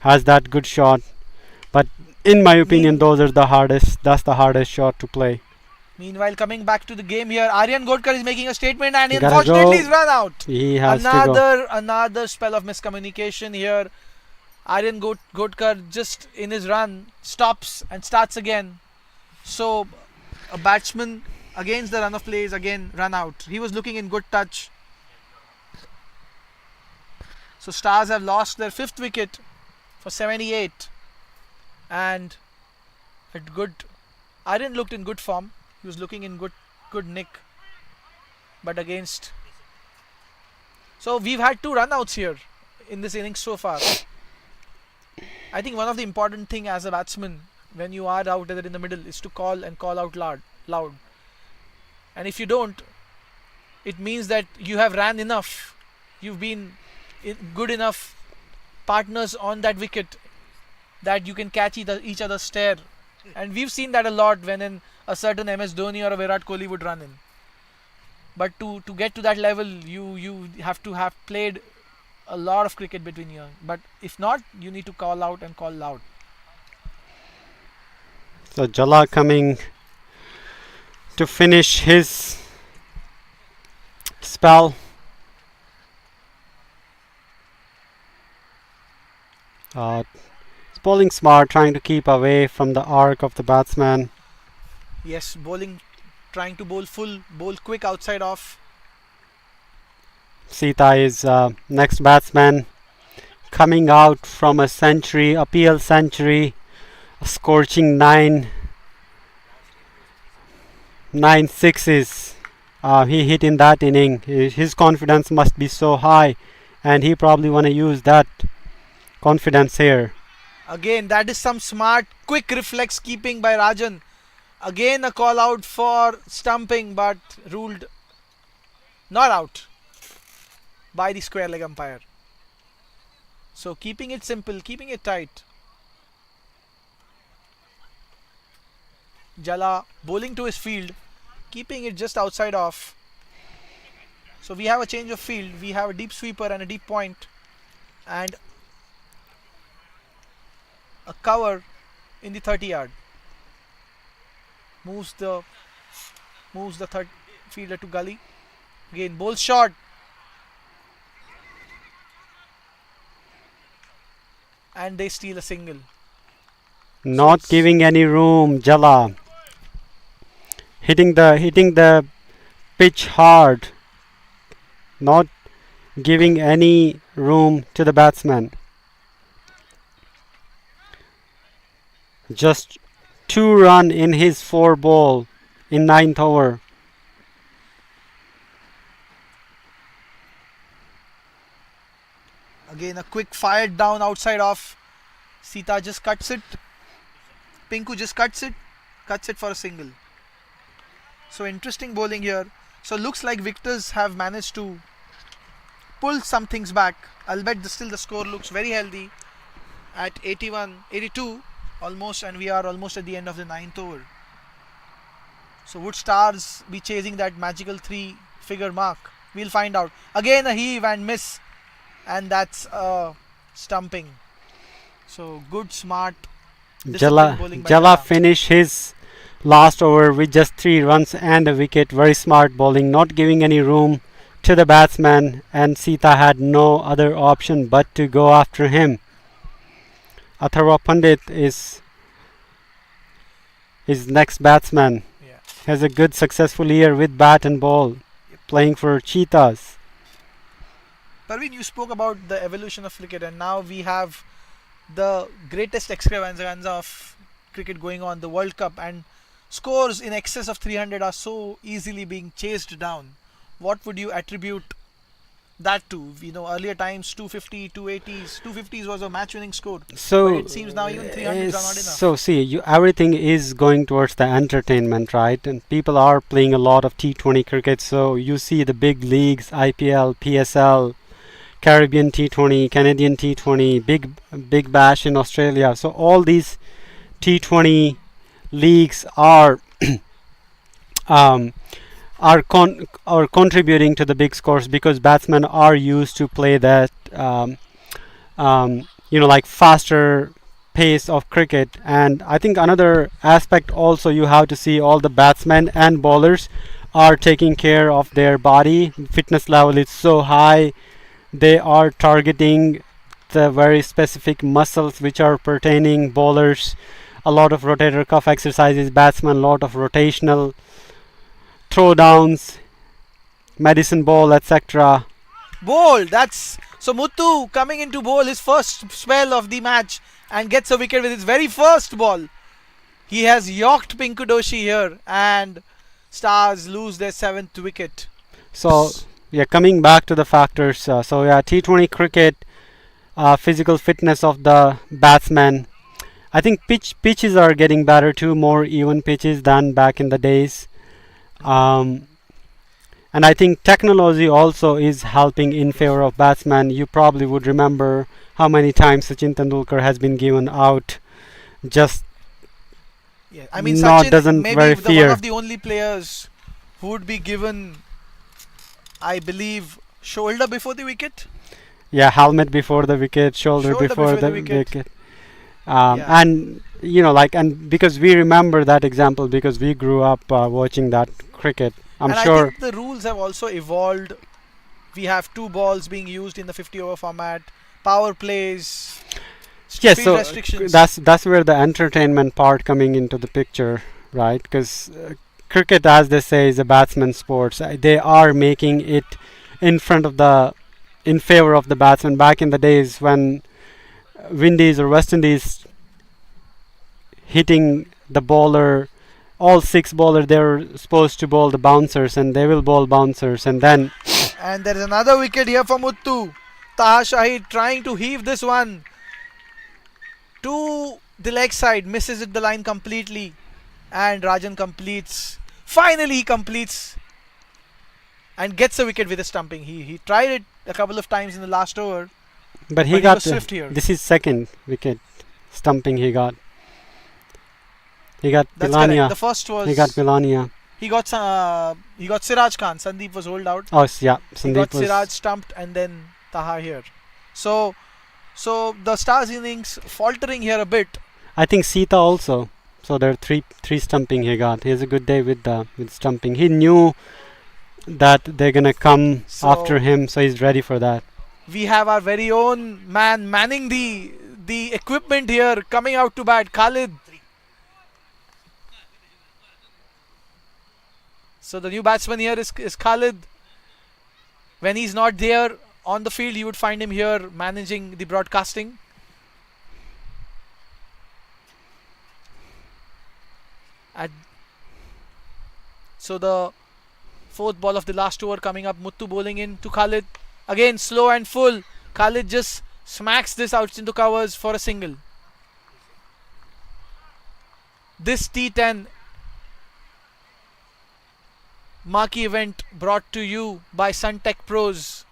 has that good shot. But in my opinion, those are the hardest. That's the hardest shot to play. Meanwhile, coming back to the game here, Aryan Godkar is making a statement and Gotta unfortunately go. he's run out. He has to go. Another spell of miscommunication here. Aryan Godkar just in his run stops and starts again. So a batsman against the run of plays again run out. He was looking in good touch. So Stars have lost their fifth wicket for 78, and at good, Aryan looked in good form. He was looking in good nick, but against. So we've had two runouts here in this innings so far. I think one of the important thing as a batsman when you are out there in the middle is to call out loud. And if you don't, it means that you have ran enough. You've been good enough partners on that wicket that you can catch each other's stare. And we've seen that a lot when a certain MS Dhoni or a Virat Kohli would run in. But to get to that level, you have to have played a lot of cricket between you. But if not, you need to call out and call loud. So Jala coming to finish his spell. It's bowling smart, trying to keep away from the arc of the batsman. Yes, bowling, trying to bowl full, bowl quick outside off. Sita is next batsman, coming out from a century, a PL century, a scorching nine sixes. He hit in that inning. His confidence must be so high, and he probably want to use that confidence here. Again, that is some smart, quick reflex keeping by Rajan. Again, a call out for stumping, but ruled not out by the square leg umpire. So keeping it simple, keeping it tight. Jala bowling to his field, keeping it just outside off. So we have a change of field. We have a deep sweeper and a deep point, and a cover in the 30 yard. Moves the third fielder to gully. Again, bowls short. And they steal a single. Not giving any room, Jala. Hitting the pitch hard. Not giving any room to the batsman. Just 2 run in his 4 ball in 9th over. Again, a quick fired down outside off. Sita just cuts it. Pinku just cuts it for a single. So interesting bowling here. So looks like Victors have managed to pull some things back. Albeit still the score looks very healthy at 82 almost, and we are almost at the end of the 9th over. So would Stars be chasing that magical 3-figure mark? We'll find out. Again a heave and miss, and that's stumping. So good, smart bowling by Jala finished his last over with just 3 runs and a wicket. Very smart bowling, not giving any room to the batsman, and Sita had no other option but to go after him. Atharva Pandit is next batsman. Yeah. Has a good successful year with bat and ball, playing for Cheetahs. Parveen, you spoke about the evolution of cricket, and now we have the greatest extravaganza of cricket going on, the World Cup, and scores in excess of 300 are so easily being chased down. What would you attribute that to? Earlier times 250, 280s. 250s was a match-winning score. So But it seems now even 300s are not enough. So see, everything is going towards the entertainment, right? And people are playing a lot of T20 cricket. So you see the big leagues, IPL, PSL, Caribbean T20, Canadian T20, Big Bash in Australia. So all these T20 leagues are contributing to the big scores because batsmen are used to play that like faster pace of cricket. And I think another aspect also, you have to see all the batsmen and bowlers are taking care of their body. Fitness level is so high. They are targeting the very specific muscles which are pertaining bowlers. A lot of rotator cuff exercises, batsmen, a lot of rotational throwdowns, medicine ball, etc. Bowl. That's so Muthu coming into bowl his first spell of the match and gets a wicket with his very first ball. He has yorked Pinku Doshi here, and Stars lose their seventh wicket. So yeah, coming back to the factors. So yeah, T20 cricket, physical fitness of the batsmen. I think pitches are getting better too, more even pitches than back in the days. Um, and I think technology also is helping in favor of batsmen. You probably would remember how many times Sachin Tendulkar has been given out. Just Yeah, I mean not Sachin doesn't maybe very the one fear. of the only players who would be given, I believe, shoulder before the wicket. Yeah, helmet before the wicket, shoulder Shoulder before before the the wicket. wicket. Yeah. And like, and because we remember that example because we grew up watching that cricket. I'm And I sure. think the rules have also evolved. We have two balls being used in the 50-over format, power plays, Yes, speed so restrictions. that's where the entertainment part coming into the picture, right? Because cricket, as they say, is a batsman sport. So they are making it in front of the, in favor of the batsman. Back in the days when Windies or West Indies hitting the bowler, all six bowler, they're supposed to bowl the bouncers, and they will bowl bouncers, and then And there is another wicket here for Muttu. Taha Shahid trying to heave this one to the leg side, misses it the line completely, and Rajan completes. Finally, he completes and gets a wicket with a stumping. He tried it a couple of times in the last over, but but he he got was swift here. this is second wicket stumping he got. He got That's correct. Milania. The first was He got Milania. he got Siraj Khan. Sandeep was rolled out. Oh, yeah. He got Sandeep was. Siraj stumped and then Taha here. So the Stars innings faltering here a bit. I think Sita also. So there are three stumping he got. He has a good day with stumping. He knew that they're gonna come So after him, so he's ready for that. we have our very own man manning the equipment here, coming out to bat, Khalid. So the new batsman here is Khalid. When he's not there on the field, you would find him here managing the broadcasting. At so the fourth ball of the last over coming up, Muttu bowling in to Khalid. Again slow and full. Khalid just smacks this out into covers for a single. This T10 marquee event brought to you by Suntech Pros,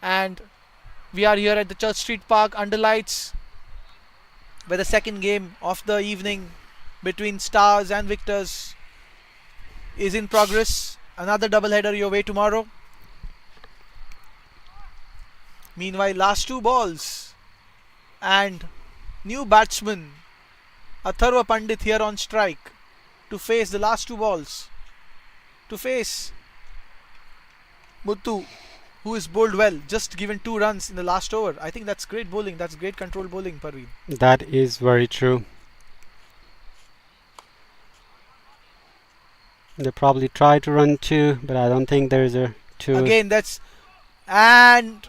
and we are here at the Church Street Park under lights, where the second game of the evening between Stars and Victors is in progress. Another doubleheader your way tomorrow. Meanwhile, last two balls and new batsman Atharva Pandit here on strike to face the last two balls, to face Muttu, who is bowled well, just given 2 runs in the last over. I think that's great bowling, that's great control bowling, Parveen. That is very true. They probably try to run 2, but I don't think there's a 2. Again, and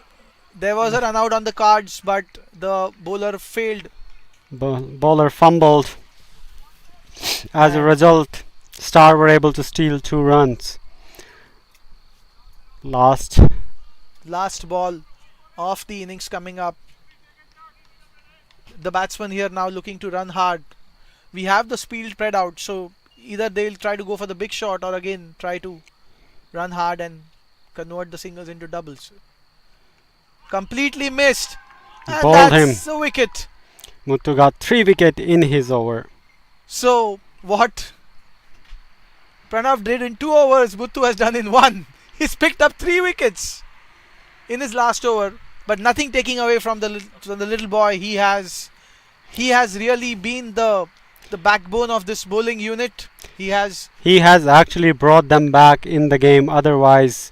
there was a run out on the cards, but the bowler failed. Bowler fumbled. As a And result, Star were able to steal 2 runs. Last ball of the innings coming up. The batsman here now looking to run hard. We have the speed spread out, so either they'll try to go for the big shot or again try to run hard and convert the singles into doubles. Completely missed. And bowled that's a wicket. Muthu got 3 wicket in his over. So what Pranav did in 2 overs, Muthu has done in 1. He's picked up 3 wickets in his last over, but nothing taking away from the little boy. He has He has really been the backbone of this bowling unit. He has. He has actually brought them back in the game. Otherwise,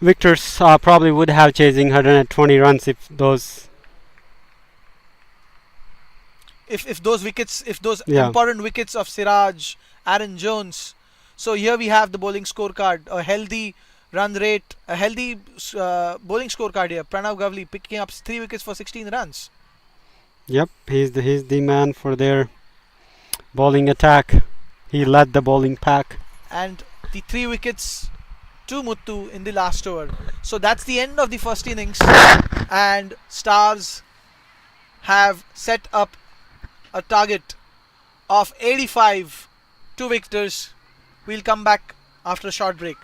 Victors probably would have chasing 120 runs if those. If those wickets, if those Yeah. important wickets of Siraj, Aaron Jones. So here we have the bowling scorecard, a healthy run rate, a healthy bowling scorecard here. Pranav Gavli picking up 3 wickets for 16 runs. Yep, he's the man for their bowling attack. He led the bowling pack. And the 3 wickets to Muttu in the last over. So that's the end of the first innings. And Stars have set up a target of 85 to Victors. We'll come back after a short break.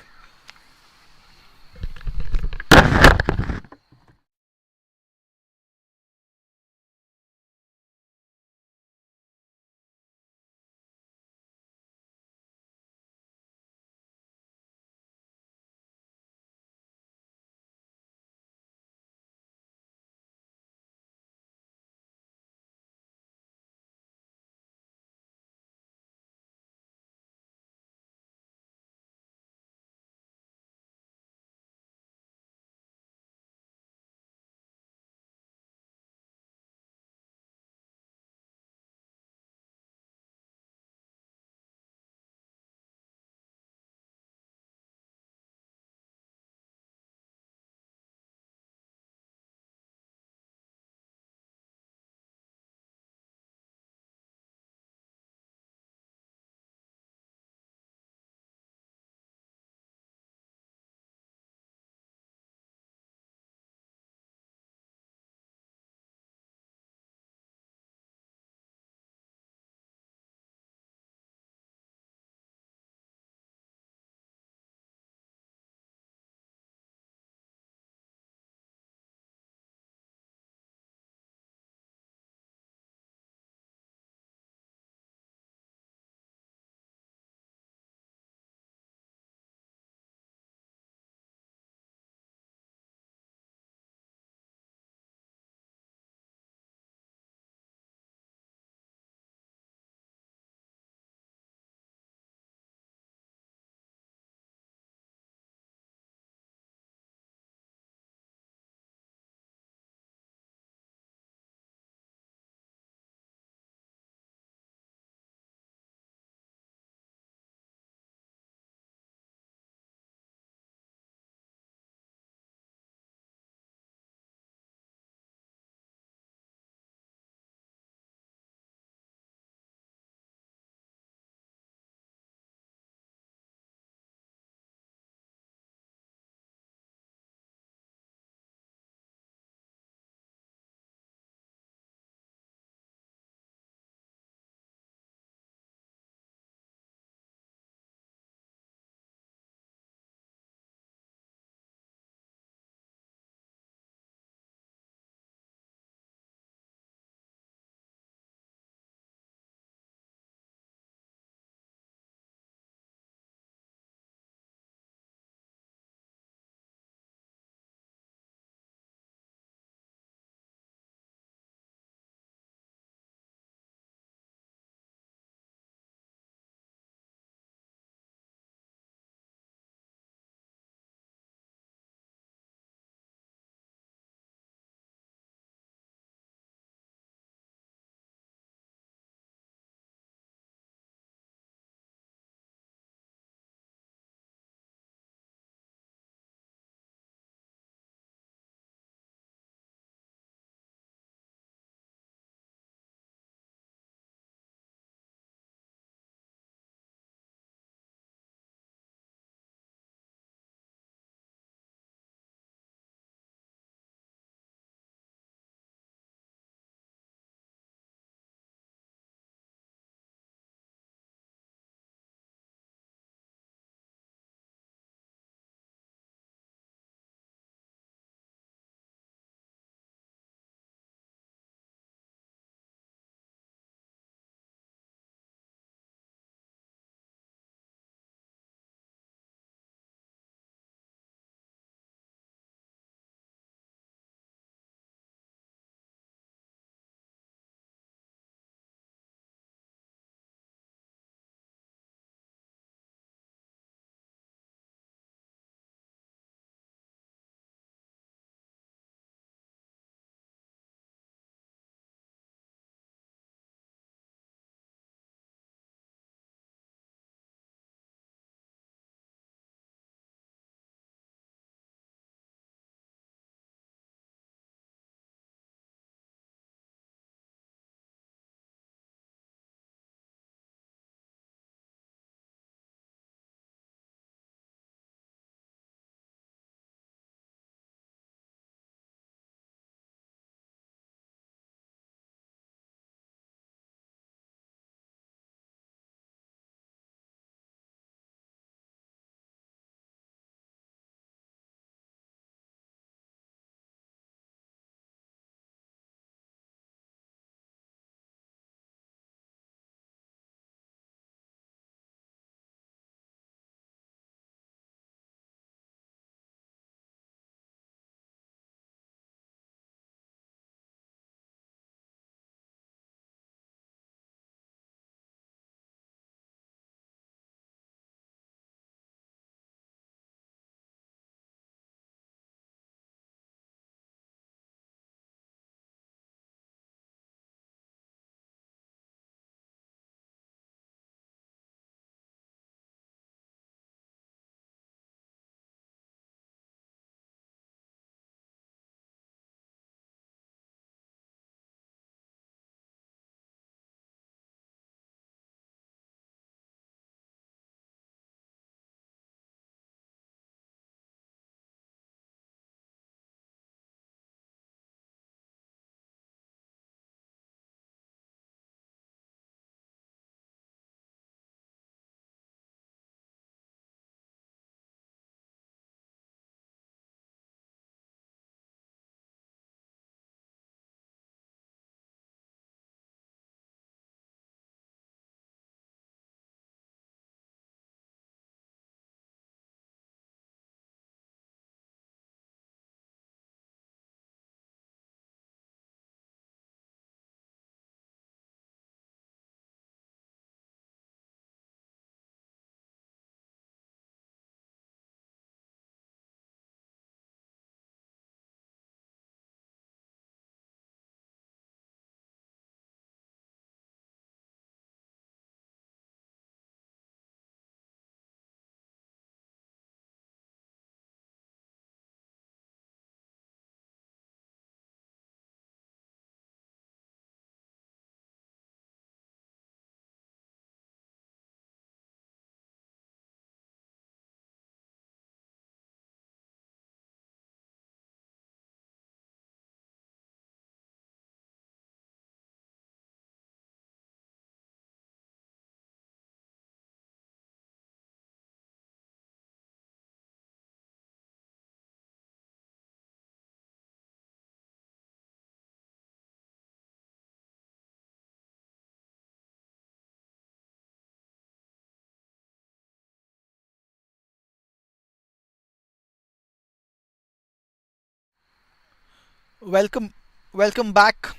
Welcome, welcome back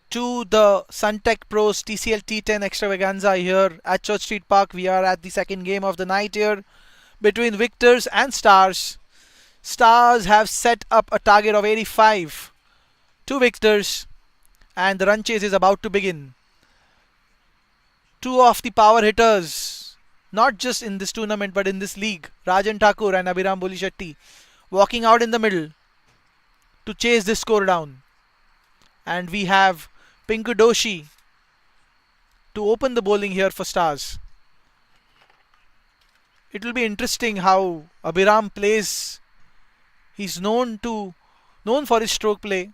to the Suntech Pros TCL T10 Extravaganza here at Church Street Park. We are at the second game of the night here between Victors and Stars. Stars have set up a target of 85 to Victors, and the run chase is about to begin. Two of the power hitters, not just in this tournament but in this league, Rajan Thakur and Abhiram Bolishetty, walking out in the middle to chase this score down. And we have Pinku Doshi to open the bowling here for Stars. It will be interesting how Abhiram plays. He's known for his stroke play.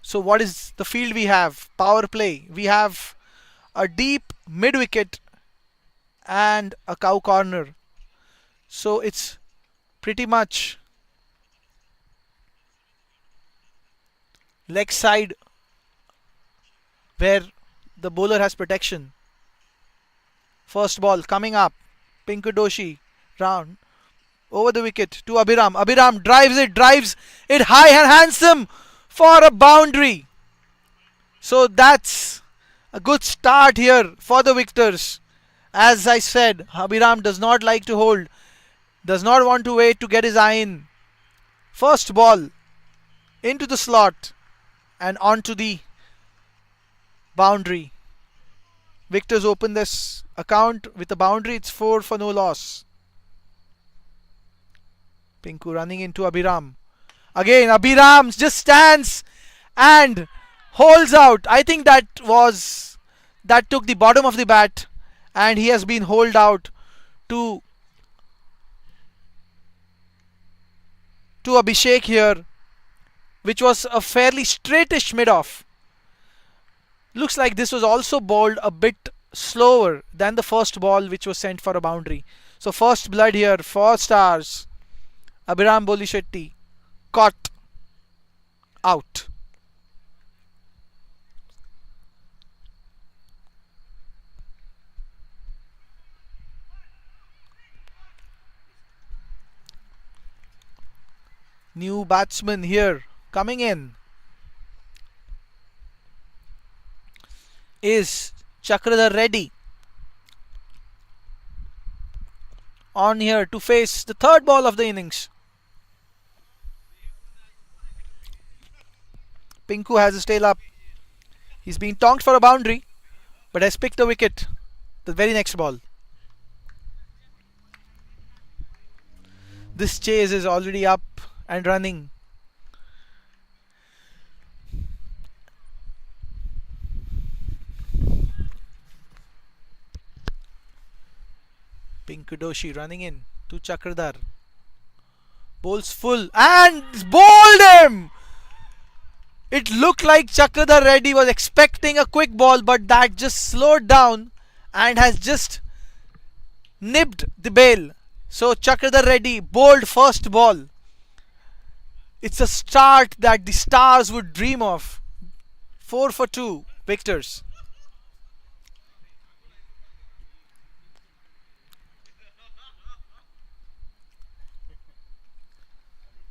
So what is the field we have? Power play. We have a deep mid wicket and a cow corner. So it's pretty much leg side where the bowler has protection. First ball coming up. Pinku Doshi round over the wicket to Abhiram. Abhiram drives it high and handsome for a boundary. So that's a good start here for the Victors. As I said, Abhiram does not like to hold, does not want to wait to get his eye in. First ball into the slot and onto the boundary. Victors open this account with a boundary. It's 4 for no loss. Pinku running into Abhiram. Again, Abhiram just stands and holds out. I think that took the bottom of the bat, and he has been holed out to Abhishek here, which was a fairly straightish mid-off. Looks like this was also bowled a bit slower than the first ball, which was sent for a boundary. So first blood here for Stars. Abhiram Bolishetty caught out. New batsman here coming in is Chakradhar Reddy, on here to face the third ball of the innings. Pinku has his tail up. He's been tonked for a boundary, but has picked a wicket the very next ball. This chase is already up and running. Pinku Doshi running in to Chakradhar. Bowls full and bowled him! It looked like Chakradhar Reddy was expecting a quick ball, but that just slowed down and has just nibbed the bail. So Chakradhar Reddy bowled first ball. It's a start that the Stars would dream of. 4 for 2 Victors.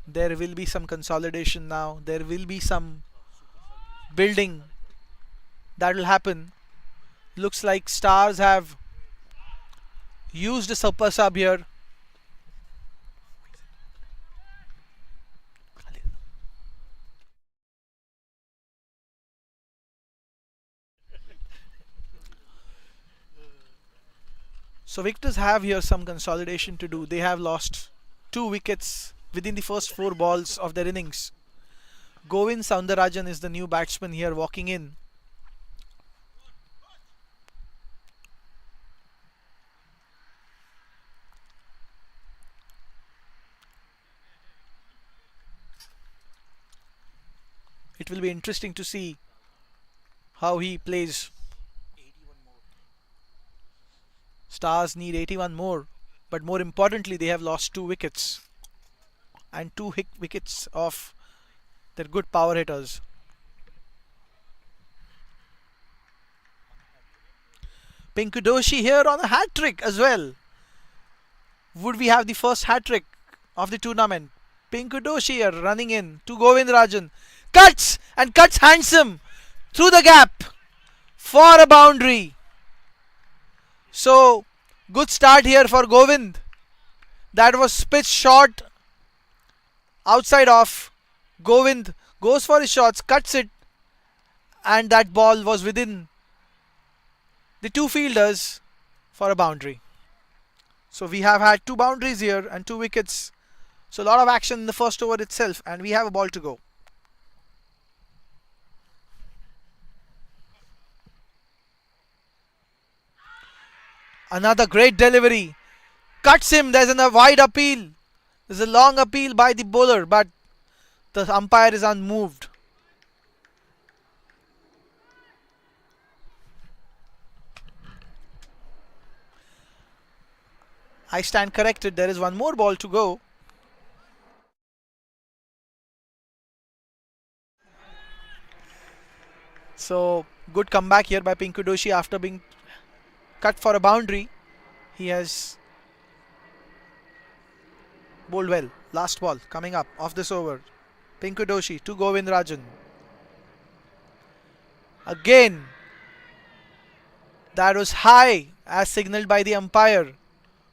There will be some consolidation now. There will be some building that will happen. Looks like Stars have used a super sub here. So Victors have here some consolidation to do. They have lost 2 wickets within the first 4 balls of their innings. Govind Soundarajan is the new batsman here walking in. It will be interesting to see how he plays. Stars need 81 more, but more importantly, they have lost 2 wickets and 2 wickets of their good power hitters. Pinku Doshi here on a hat trick as well. Would we have the first hat trick of the tournament? Pinku Doshi here running in to Govindarajan. Cuts and cuts handsome through the gap for a boundary. So good start here for Govind. That was pitch short outside off. Govind goes for his shots, cuts it, and that ball was within the two fielders for a boundary. So we have had two boundaries here and two wickets. So a lot of action in the first over itself, and we have a ball to go. Another great delivery. Cuts him. There's a wide appeal. There's a long appeal by the bowler, but the umpire is unmoved. I stand corrected. There is one more ball to go. So good comeback here by Pinku Doshi after being cut for a boundary. He has bowled well. Last ball coming up off this over. Pinku Doshi to Govindarajan. Again, that was high as signalled by the umpire,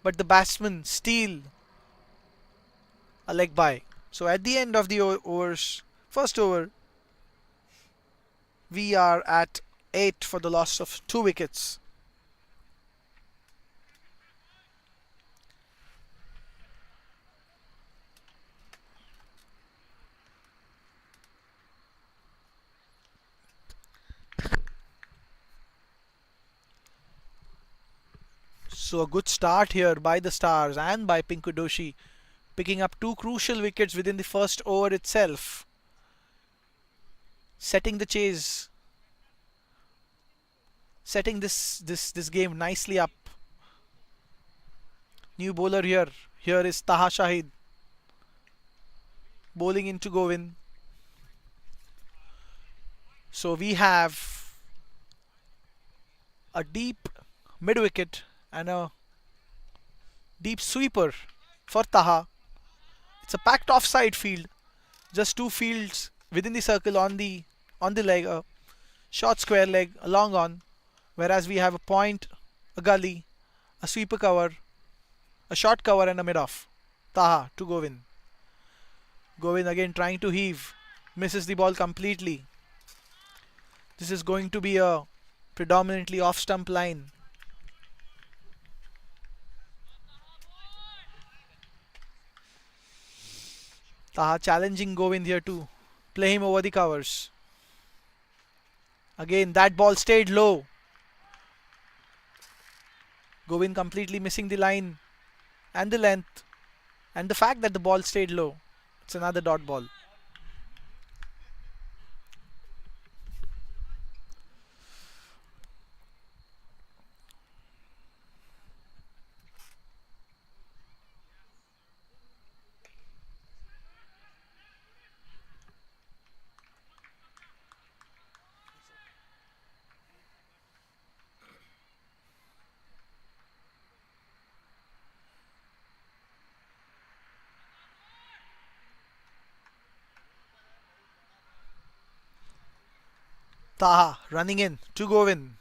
but the batsman steal a leg by. So at the end of the overs, first over, we are at 8 for the loss of 2 wickets. So a good start here by the Stars and by Pinku Doshi, picking up 2 crucial wickets within the first over itself, setting the chase, setting this game nicely up. New bowler here. Here is Taha Shahid bowling into Govind. So we have a deep mid wicket and a deep sweeper for Taha. It's a packed offside field, just 2 fields within the circle on the leg, a short square leg, a long on, whereas we have a point, a gully, a sweeper cover, a short cover and a mid off. Taha to Govind. Govind again trying to heave, misses the ball completely. This is going to be a predominantly off stump line. Taha challenging Govind here to play him over the covers. Again, that ball stayed low. Govind completely missing the line and the length, and the fact that the ball stayed low. It's another dot ball. Taha running in to Govind.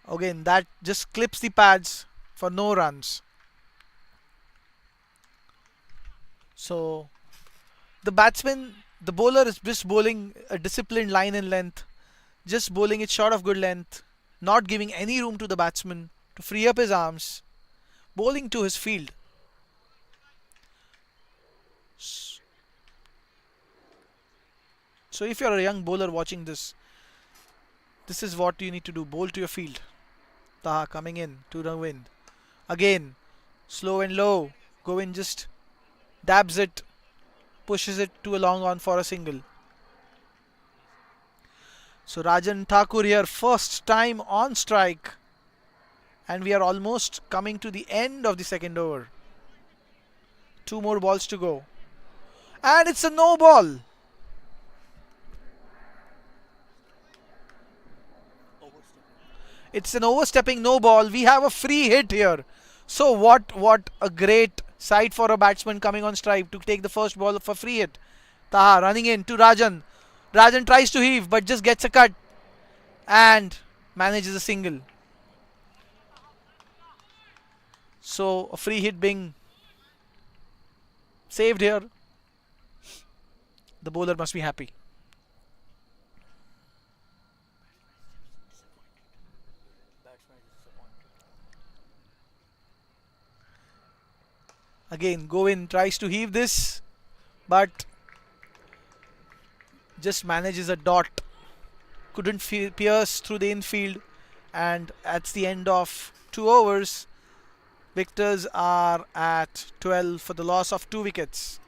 Again, that just clips the pads for no runs. So the batsman, the bowler is just bowling a disciplined line and length, just bowling it short of good length, not giving any room to the batsman to free up his arms, bowling to his field. So if you're a young bowler watching this, this is what you need to do. Bowl to your field. Taha coming in to the wind. Again, slow and low. Govind just dabs it, pushes it to a long on for a single. So Rajan Thakur here, first time on strike. And we are almost coming to the end of the second over. 2 more balls to go. And it's a no ball. It's an overstepping no ball. We have a free hit here. So what a great Side for a batsman coming on strike to take the first ball of a free hit. Taha running in to Rajan. Rajan tries to heave but just gets a cut and manages a single. So a free hit being saved here. The bowler must be happy. Again, Govin tries to heave this, but just manages a dot. Couldn't pierce through the infield, and at the end of 2 overs, victors are at 12 for the loss of 2 wickets.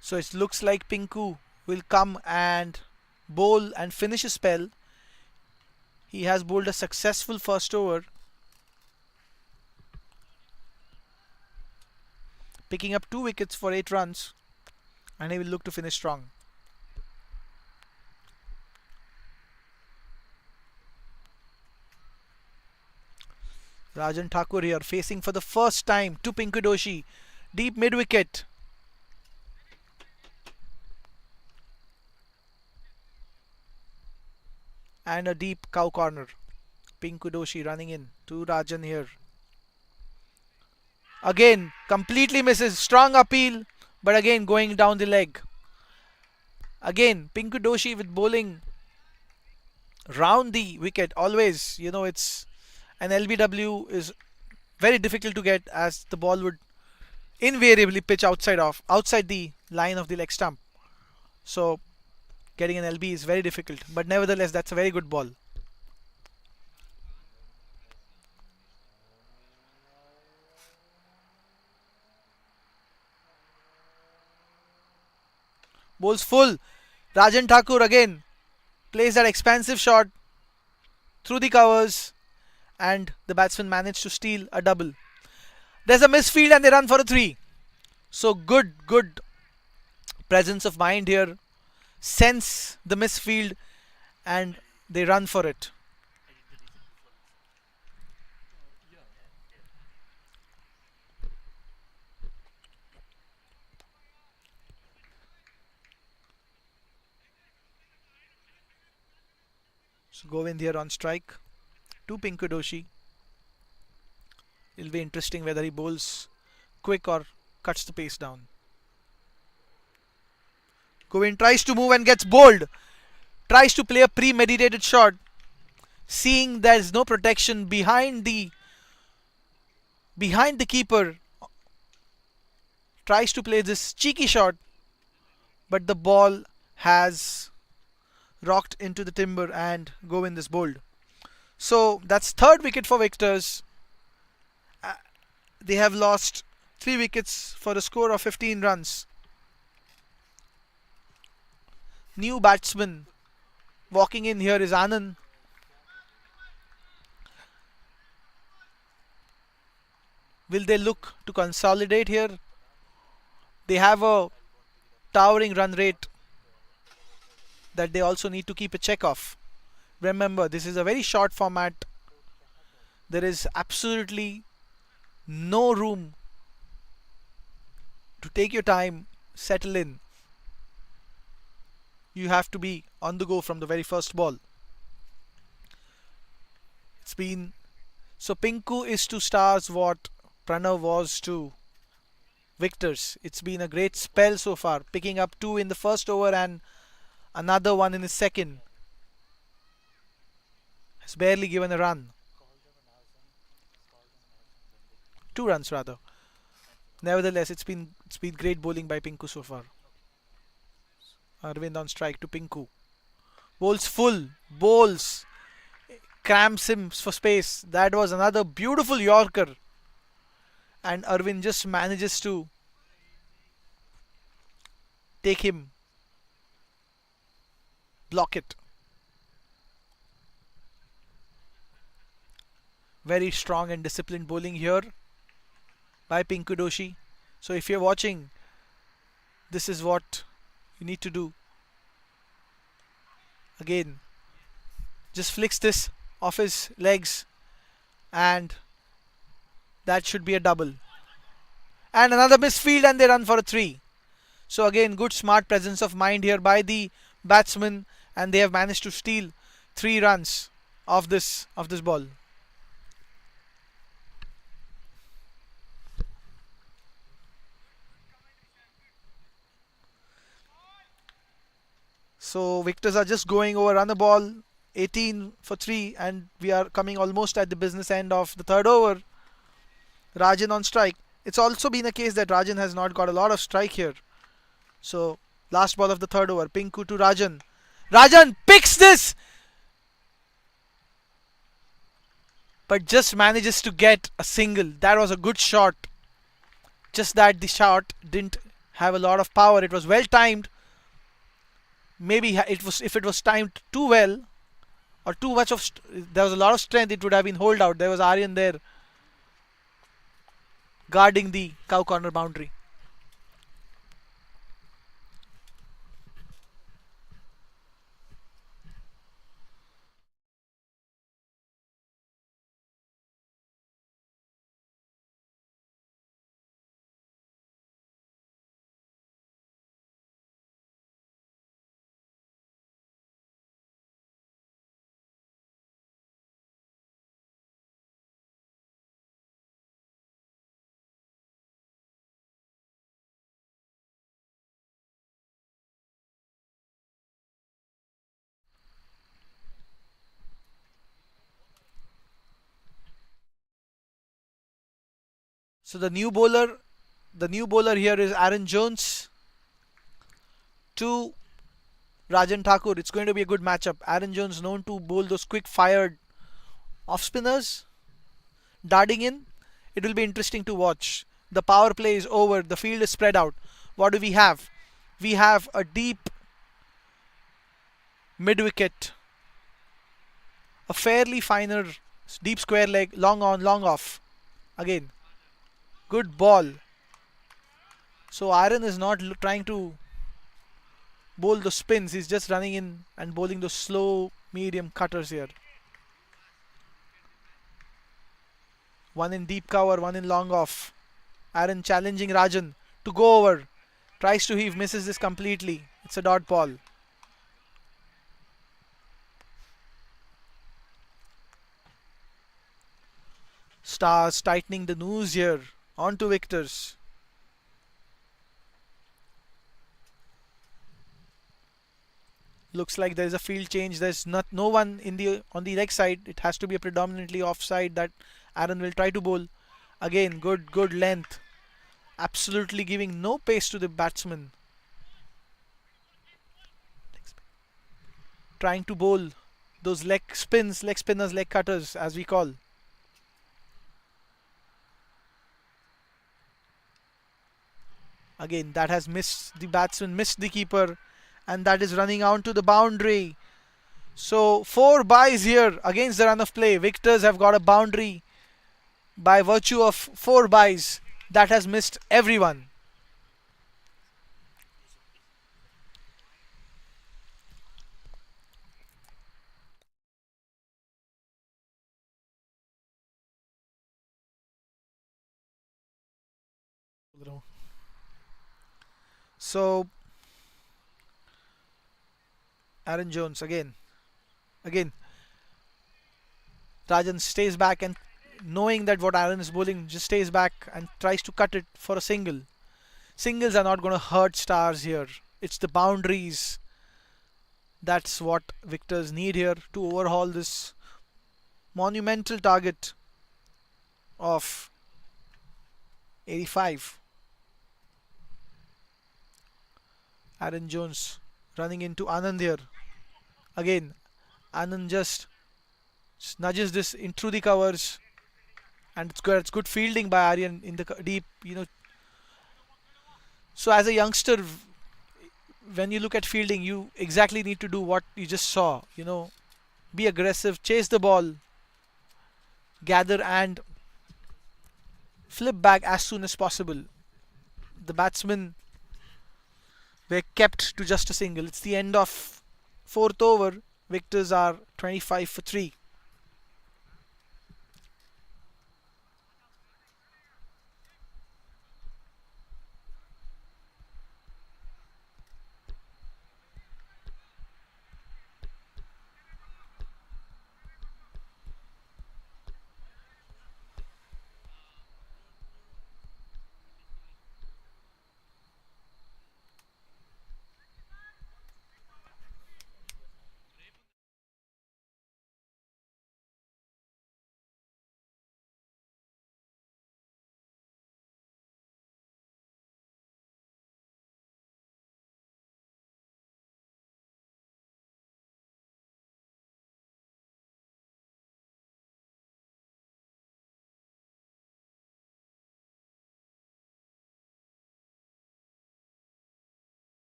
So it looks like Pinku will come and bowl and finish a spell. He has bowled a successful first over, picking up 2 wickets for 8 runs, and he will look to finish strong. Rajan Thakur here facing for the first time to Pinku Doshi. Deep mid wicket. And a deep cow corner. Pinku Doshi running in to Rajan here. Again, completely misses. Strong appeal, but again going down the leg. Again, Pinku Doshi with bowling round the wicket. Always, it's an LBW is very difficult to get as the ball would invariably pitch outside the line of the leg stump. So getting an LB is very difficult, but nevertheless that's a very good ball. Bowls full. Rajan Thakur again plays that expansive shot through the covers, and the batsman managed to steal a double. There's a misfield and they run for a 3. So good presence of mind here. Sense the misfield and they run for it. So Govind here on strike to Pinku Doshi. It'll be interesting whether he bowls quick or cuts the pace down. Govind tries to move and gets bowled. Tries to play a premeditated shot. Seeing there's no protection behind the keeper. Tries to play this cheeky shot, but the ball has rocked into the timber and Govind is bowled. So that's third wicket for victors. They have lost 3 wickets for a score of 15 runs. New batsman walking in here is Anand. Will they look to consolidate here? They have a towering run rate that they also need to keep a check of. Remember, this is a very short format. There is absolutely no room to take your time, settle in. You have to be on the go from the very first ball. So Pinku is to stars what Pranav was to victors. It's been a great spell so far, picking up 2 in the first over and another one in his second. Has barely given a run. 2 runs rather. Nevertheless, it's been great bowling by Pinku so far. Arvind on strike to Pinku. Bowls full. Bowls. Cramps him for space. That was another beautiful Yorker. And Arvind just manages to take him. Block it. Very strong and disciplined bowling here by Pinku Doshi. So if you're watching, this is what you need to do. Again, just flicks this off his legs, and that should be a double. And another misfield, and they run for a 3. So again, good smart presence of mind here by the batsman, and they have managed to steal 3 runs of this ball. So victors are just going over, run the ball, 18 for 3, and we are coming almost at the business end of the third over. Rajan on strike. It's also been a case that Rajan has not got a lot of strike here. So last ball of the third over, Pinku to Rajan. Rajan picks this, but just manages to get a single. That was a good shot. Just that the shot didn't have a lot of power. It was well timed. Maybe it was, if it was timed too well or too much of there was a lot of strength, it would have been holed out. There was Aryan there guarding the cow corner boundary. So the new bowler here is Aaron Jones to Rajan Thakur. It's going to be a good matchup. Aaron Jones known to bowl those quick fired off spinners darting in. It will be interesting to watch. The power play is over. The field is spread out. What do we have? We have a deep mid wicket, a fairly finer deep square leg, long on, long off. Again, good ball. So Aaron is not trying to bowl the spins. He's just running in and bowling those slow medium cutters here. One in deep cover, one in long off. Aaron challenging Rajan to go over. Tries to heave, misses this completely. It's a dot ball. Stars tightening the noose here. On to victors. Looks like there's a field change. There's no one in the on the leg side. It has to be a predominantly offside that Aaron will try to bowl. Again, good length. Absolutely giving no pace to the batsman. Trying to bowl those leg spinners, leg cutters as we call. Again, that has missed the batsman, missed the keeper, and that is running out to the boundary. So 4 byes here against the run of play. Victors have got a boundary by virtue of 4 byes. That has missed everyone. So Aaron Jones again. Rajan stays back, and knowing that what Aaron is bowling, just stays back and tries to cut it for a single. Singles are not going to hurt stars here. It's the boundaries. That's what victors need here to overhaul this monumental target of 85. Aaron Jones running into Anand here. Again, Anand just nudges this in through the covers, and it's good. It's good fielding by Aryan in the deep. So as a youngster, when you look at fielding, you exactly need to do what you just saw. Be aggressive, chase the ball, gather and flip back as soon as possible. The batsmen were kept to just a single. It's the end of fourth over. Victors are 25 for 3.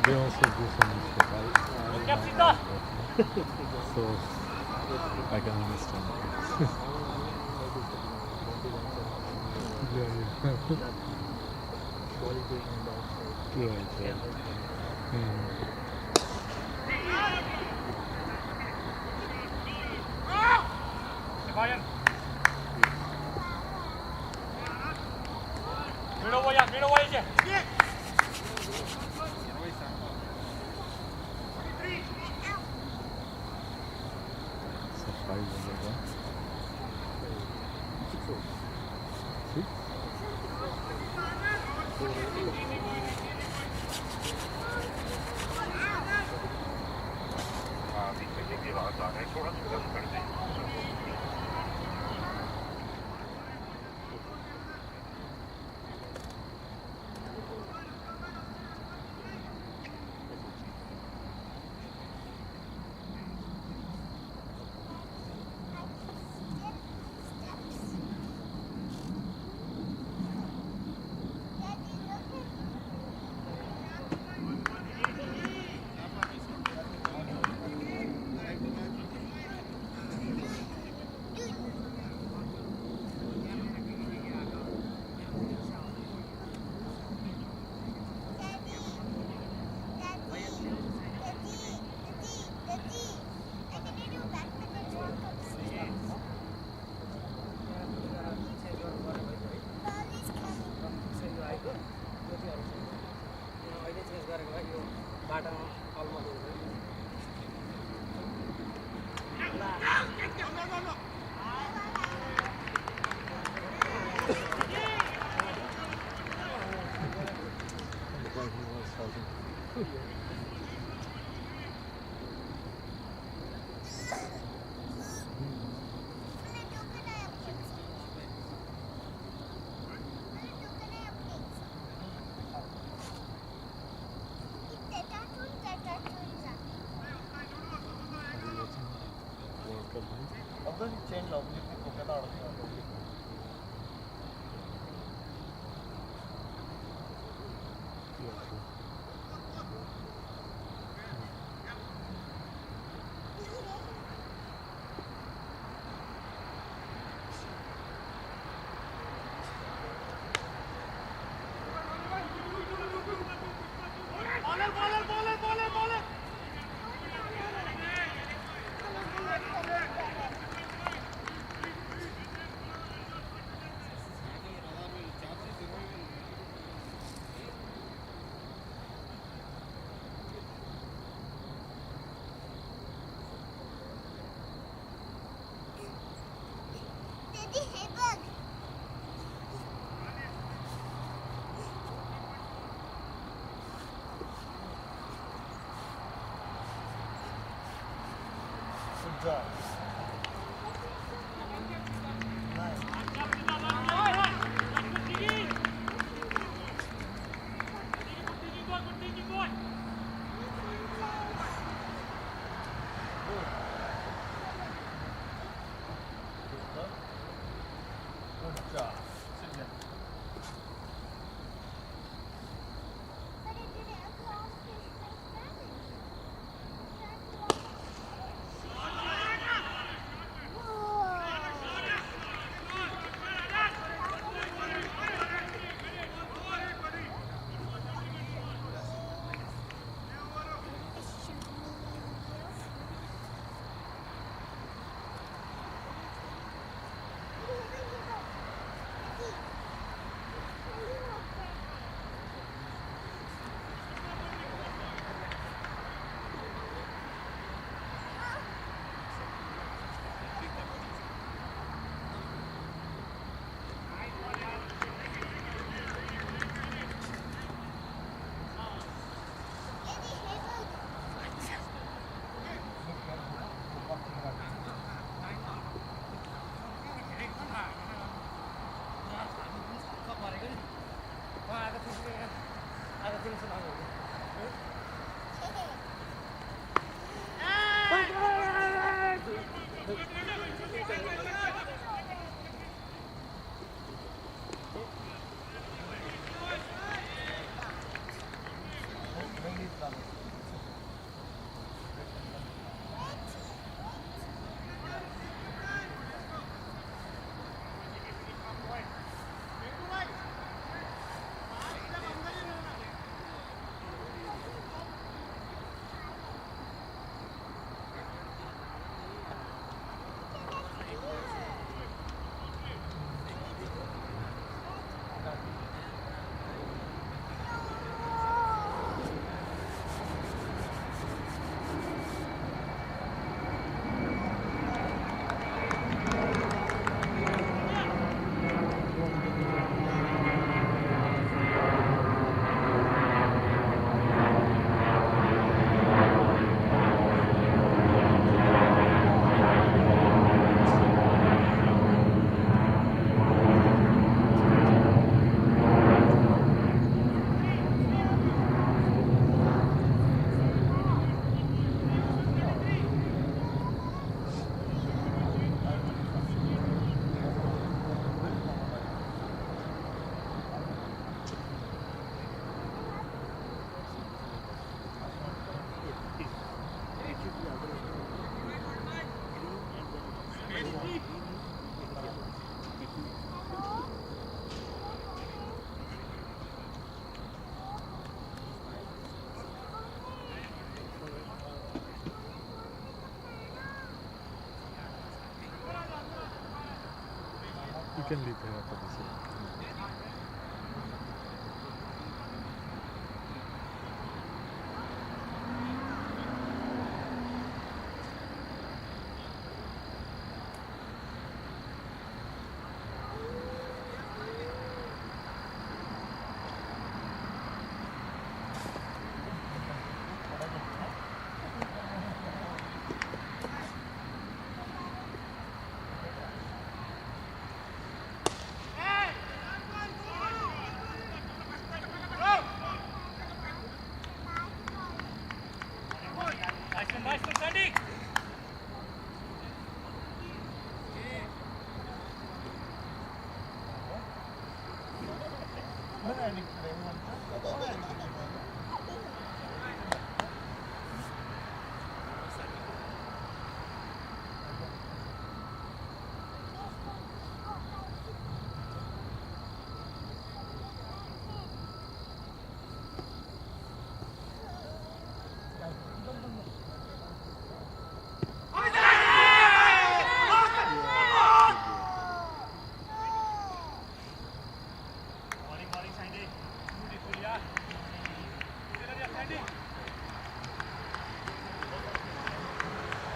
They also do some stuff. So I can understand. Yeah, yeah. So 5 6? Nice. You can leave here for this one.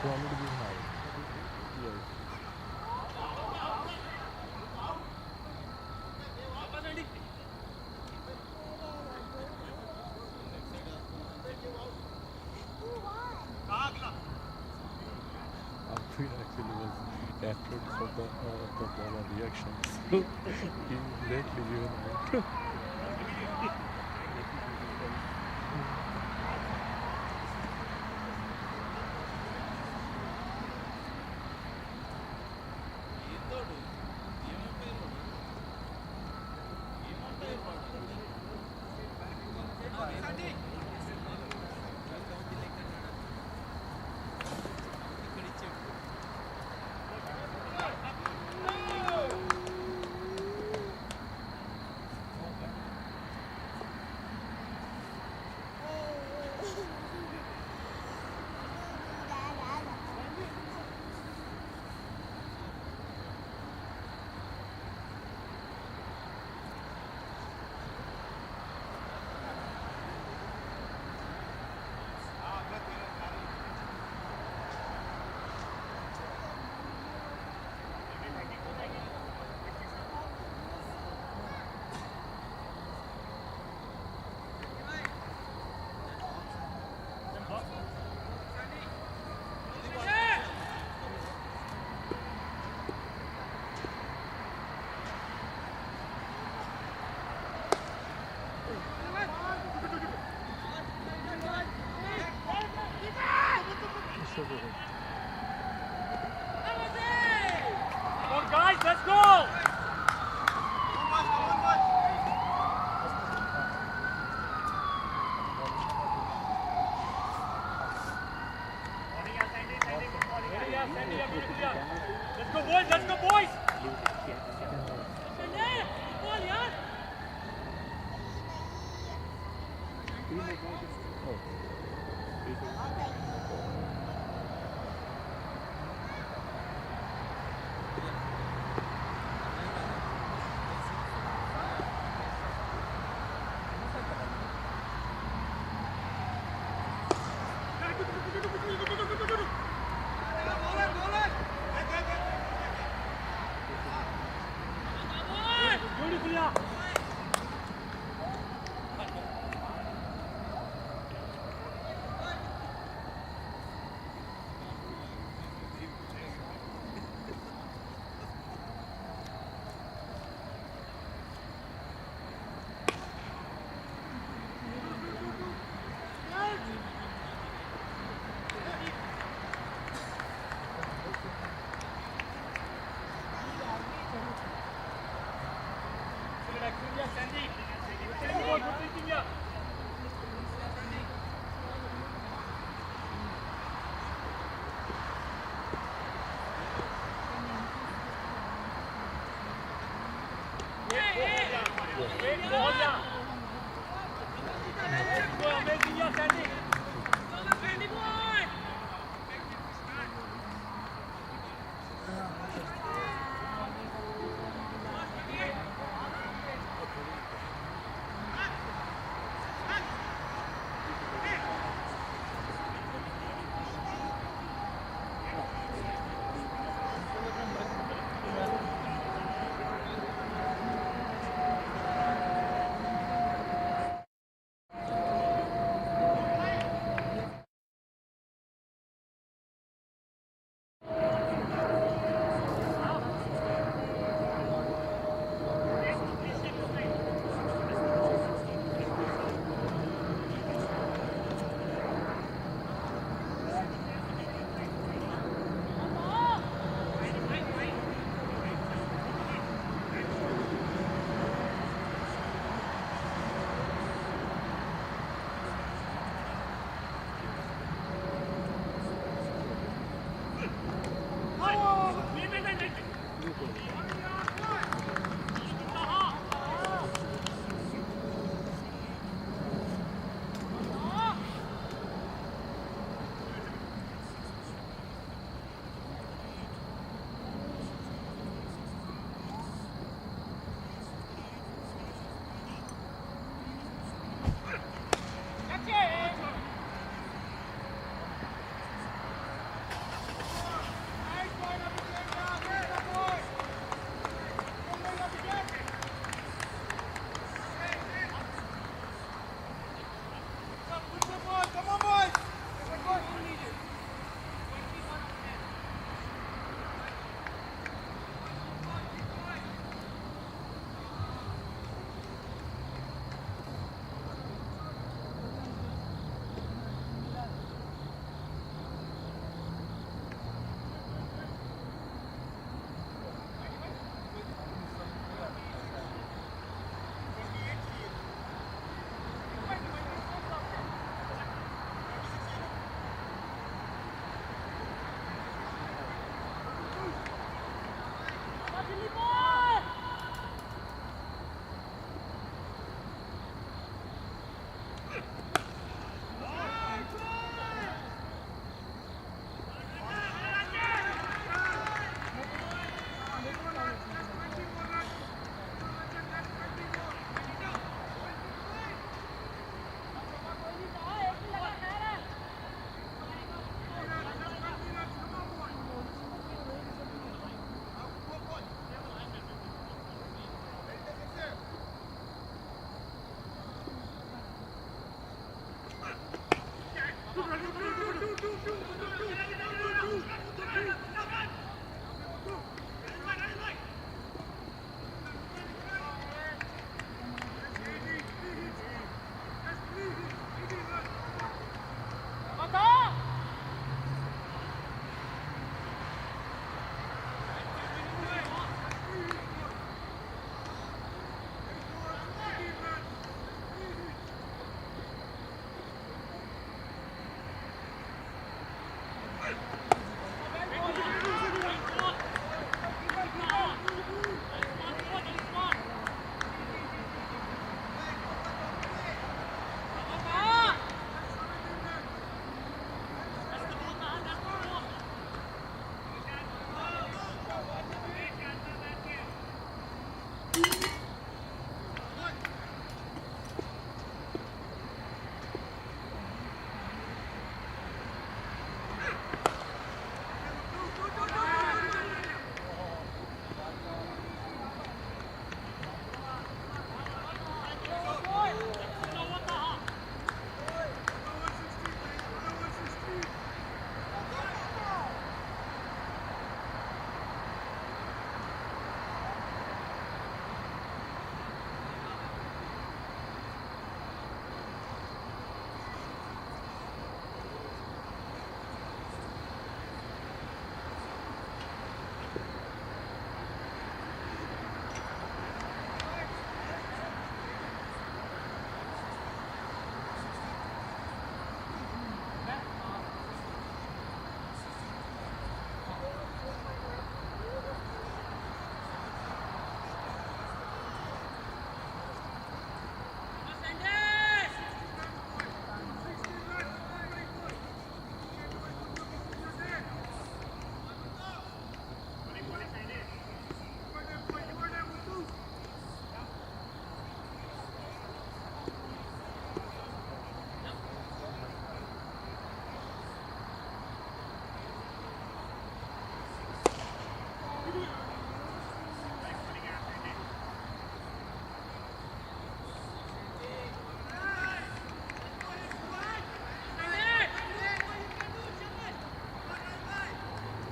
You already given out. Yes. Out. Queen actually was afraid for the bowler reaction, so he immediately given out. So good. Come on, guys, let's go! Let's go, boys! Let's go, boys!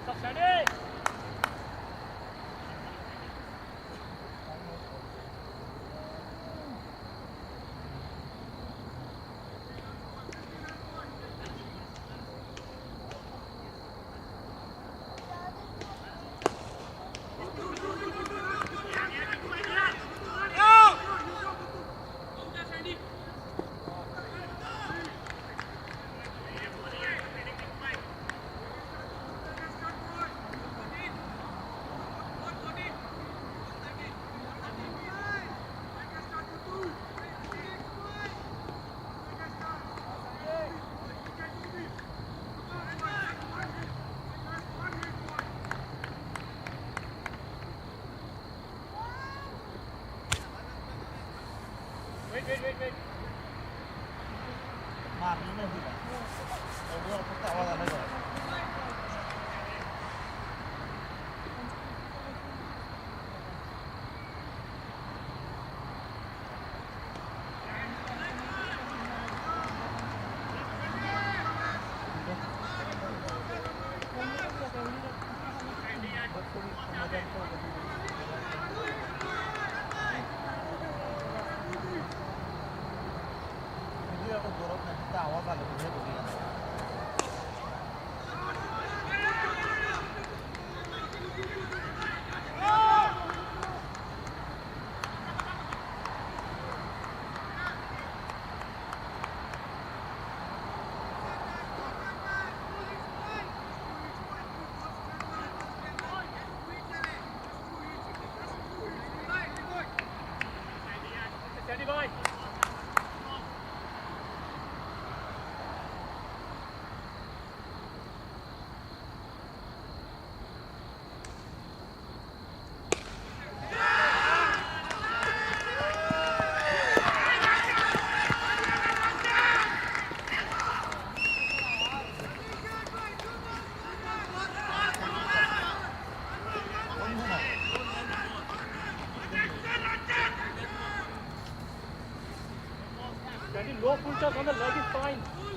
Stop standing. Wait. Steady boy. Standing low full toss on the leg is fine.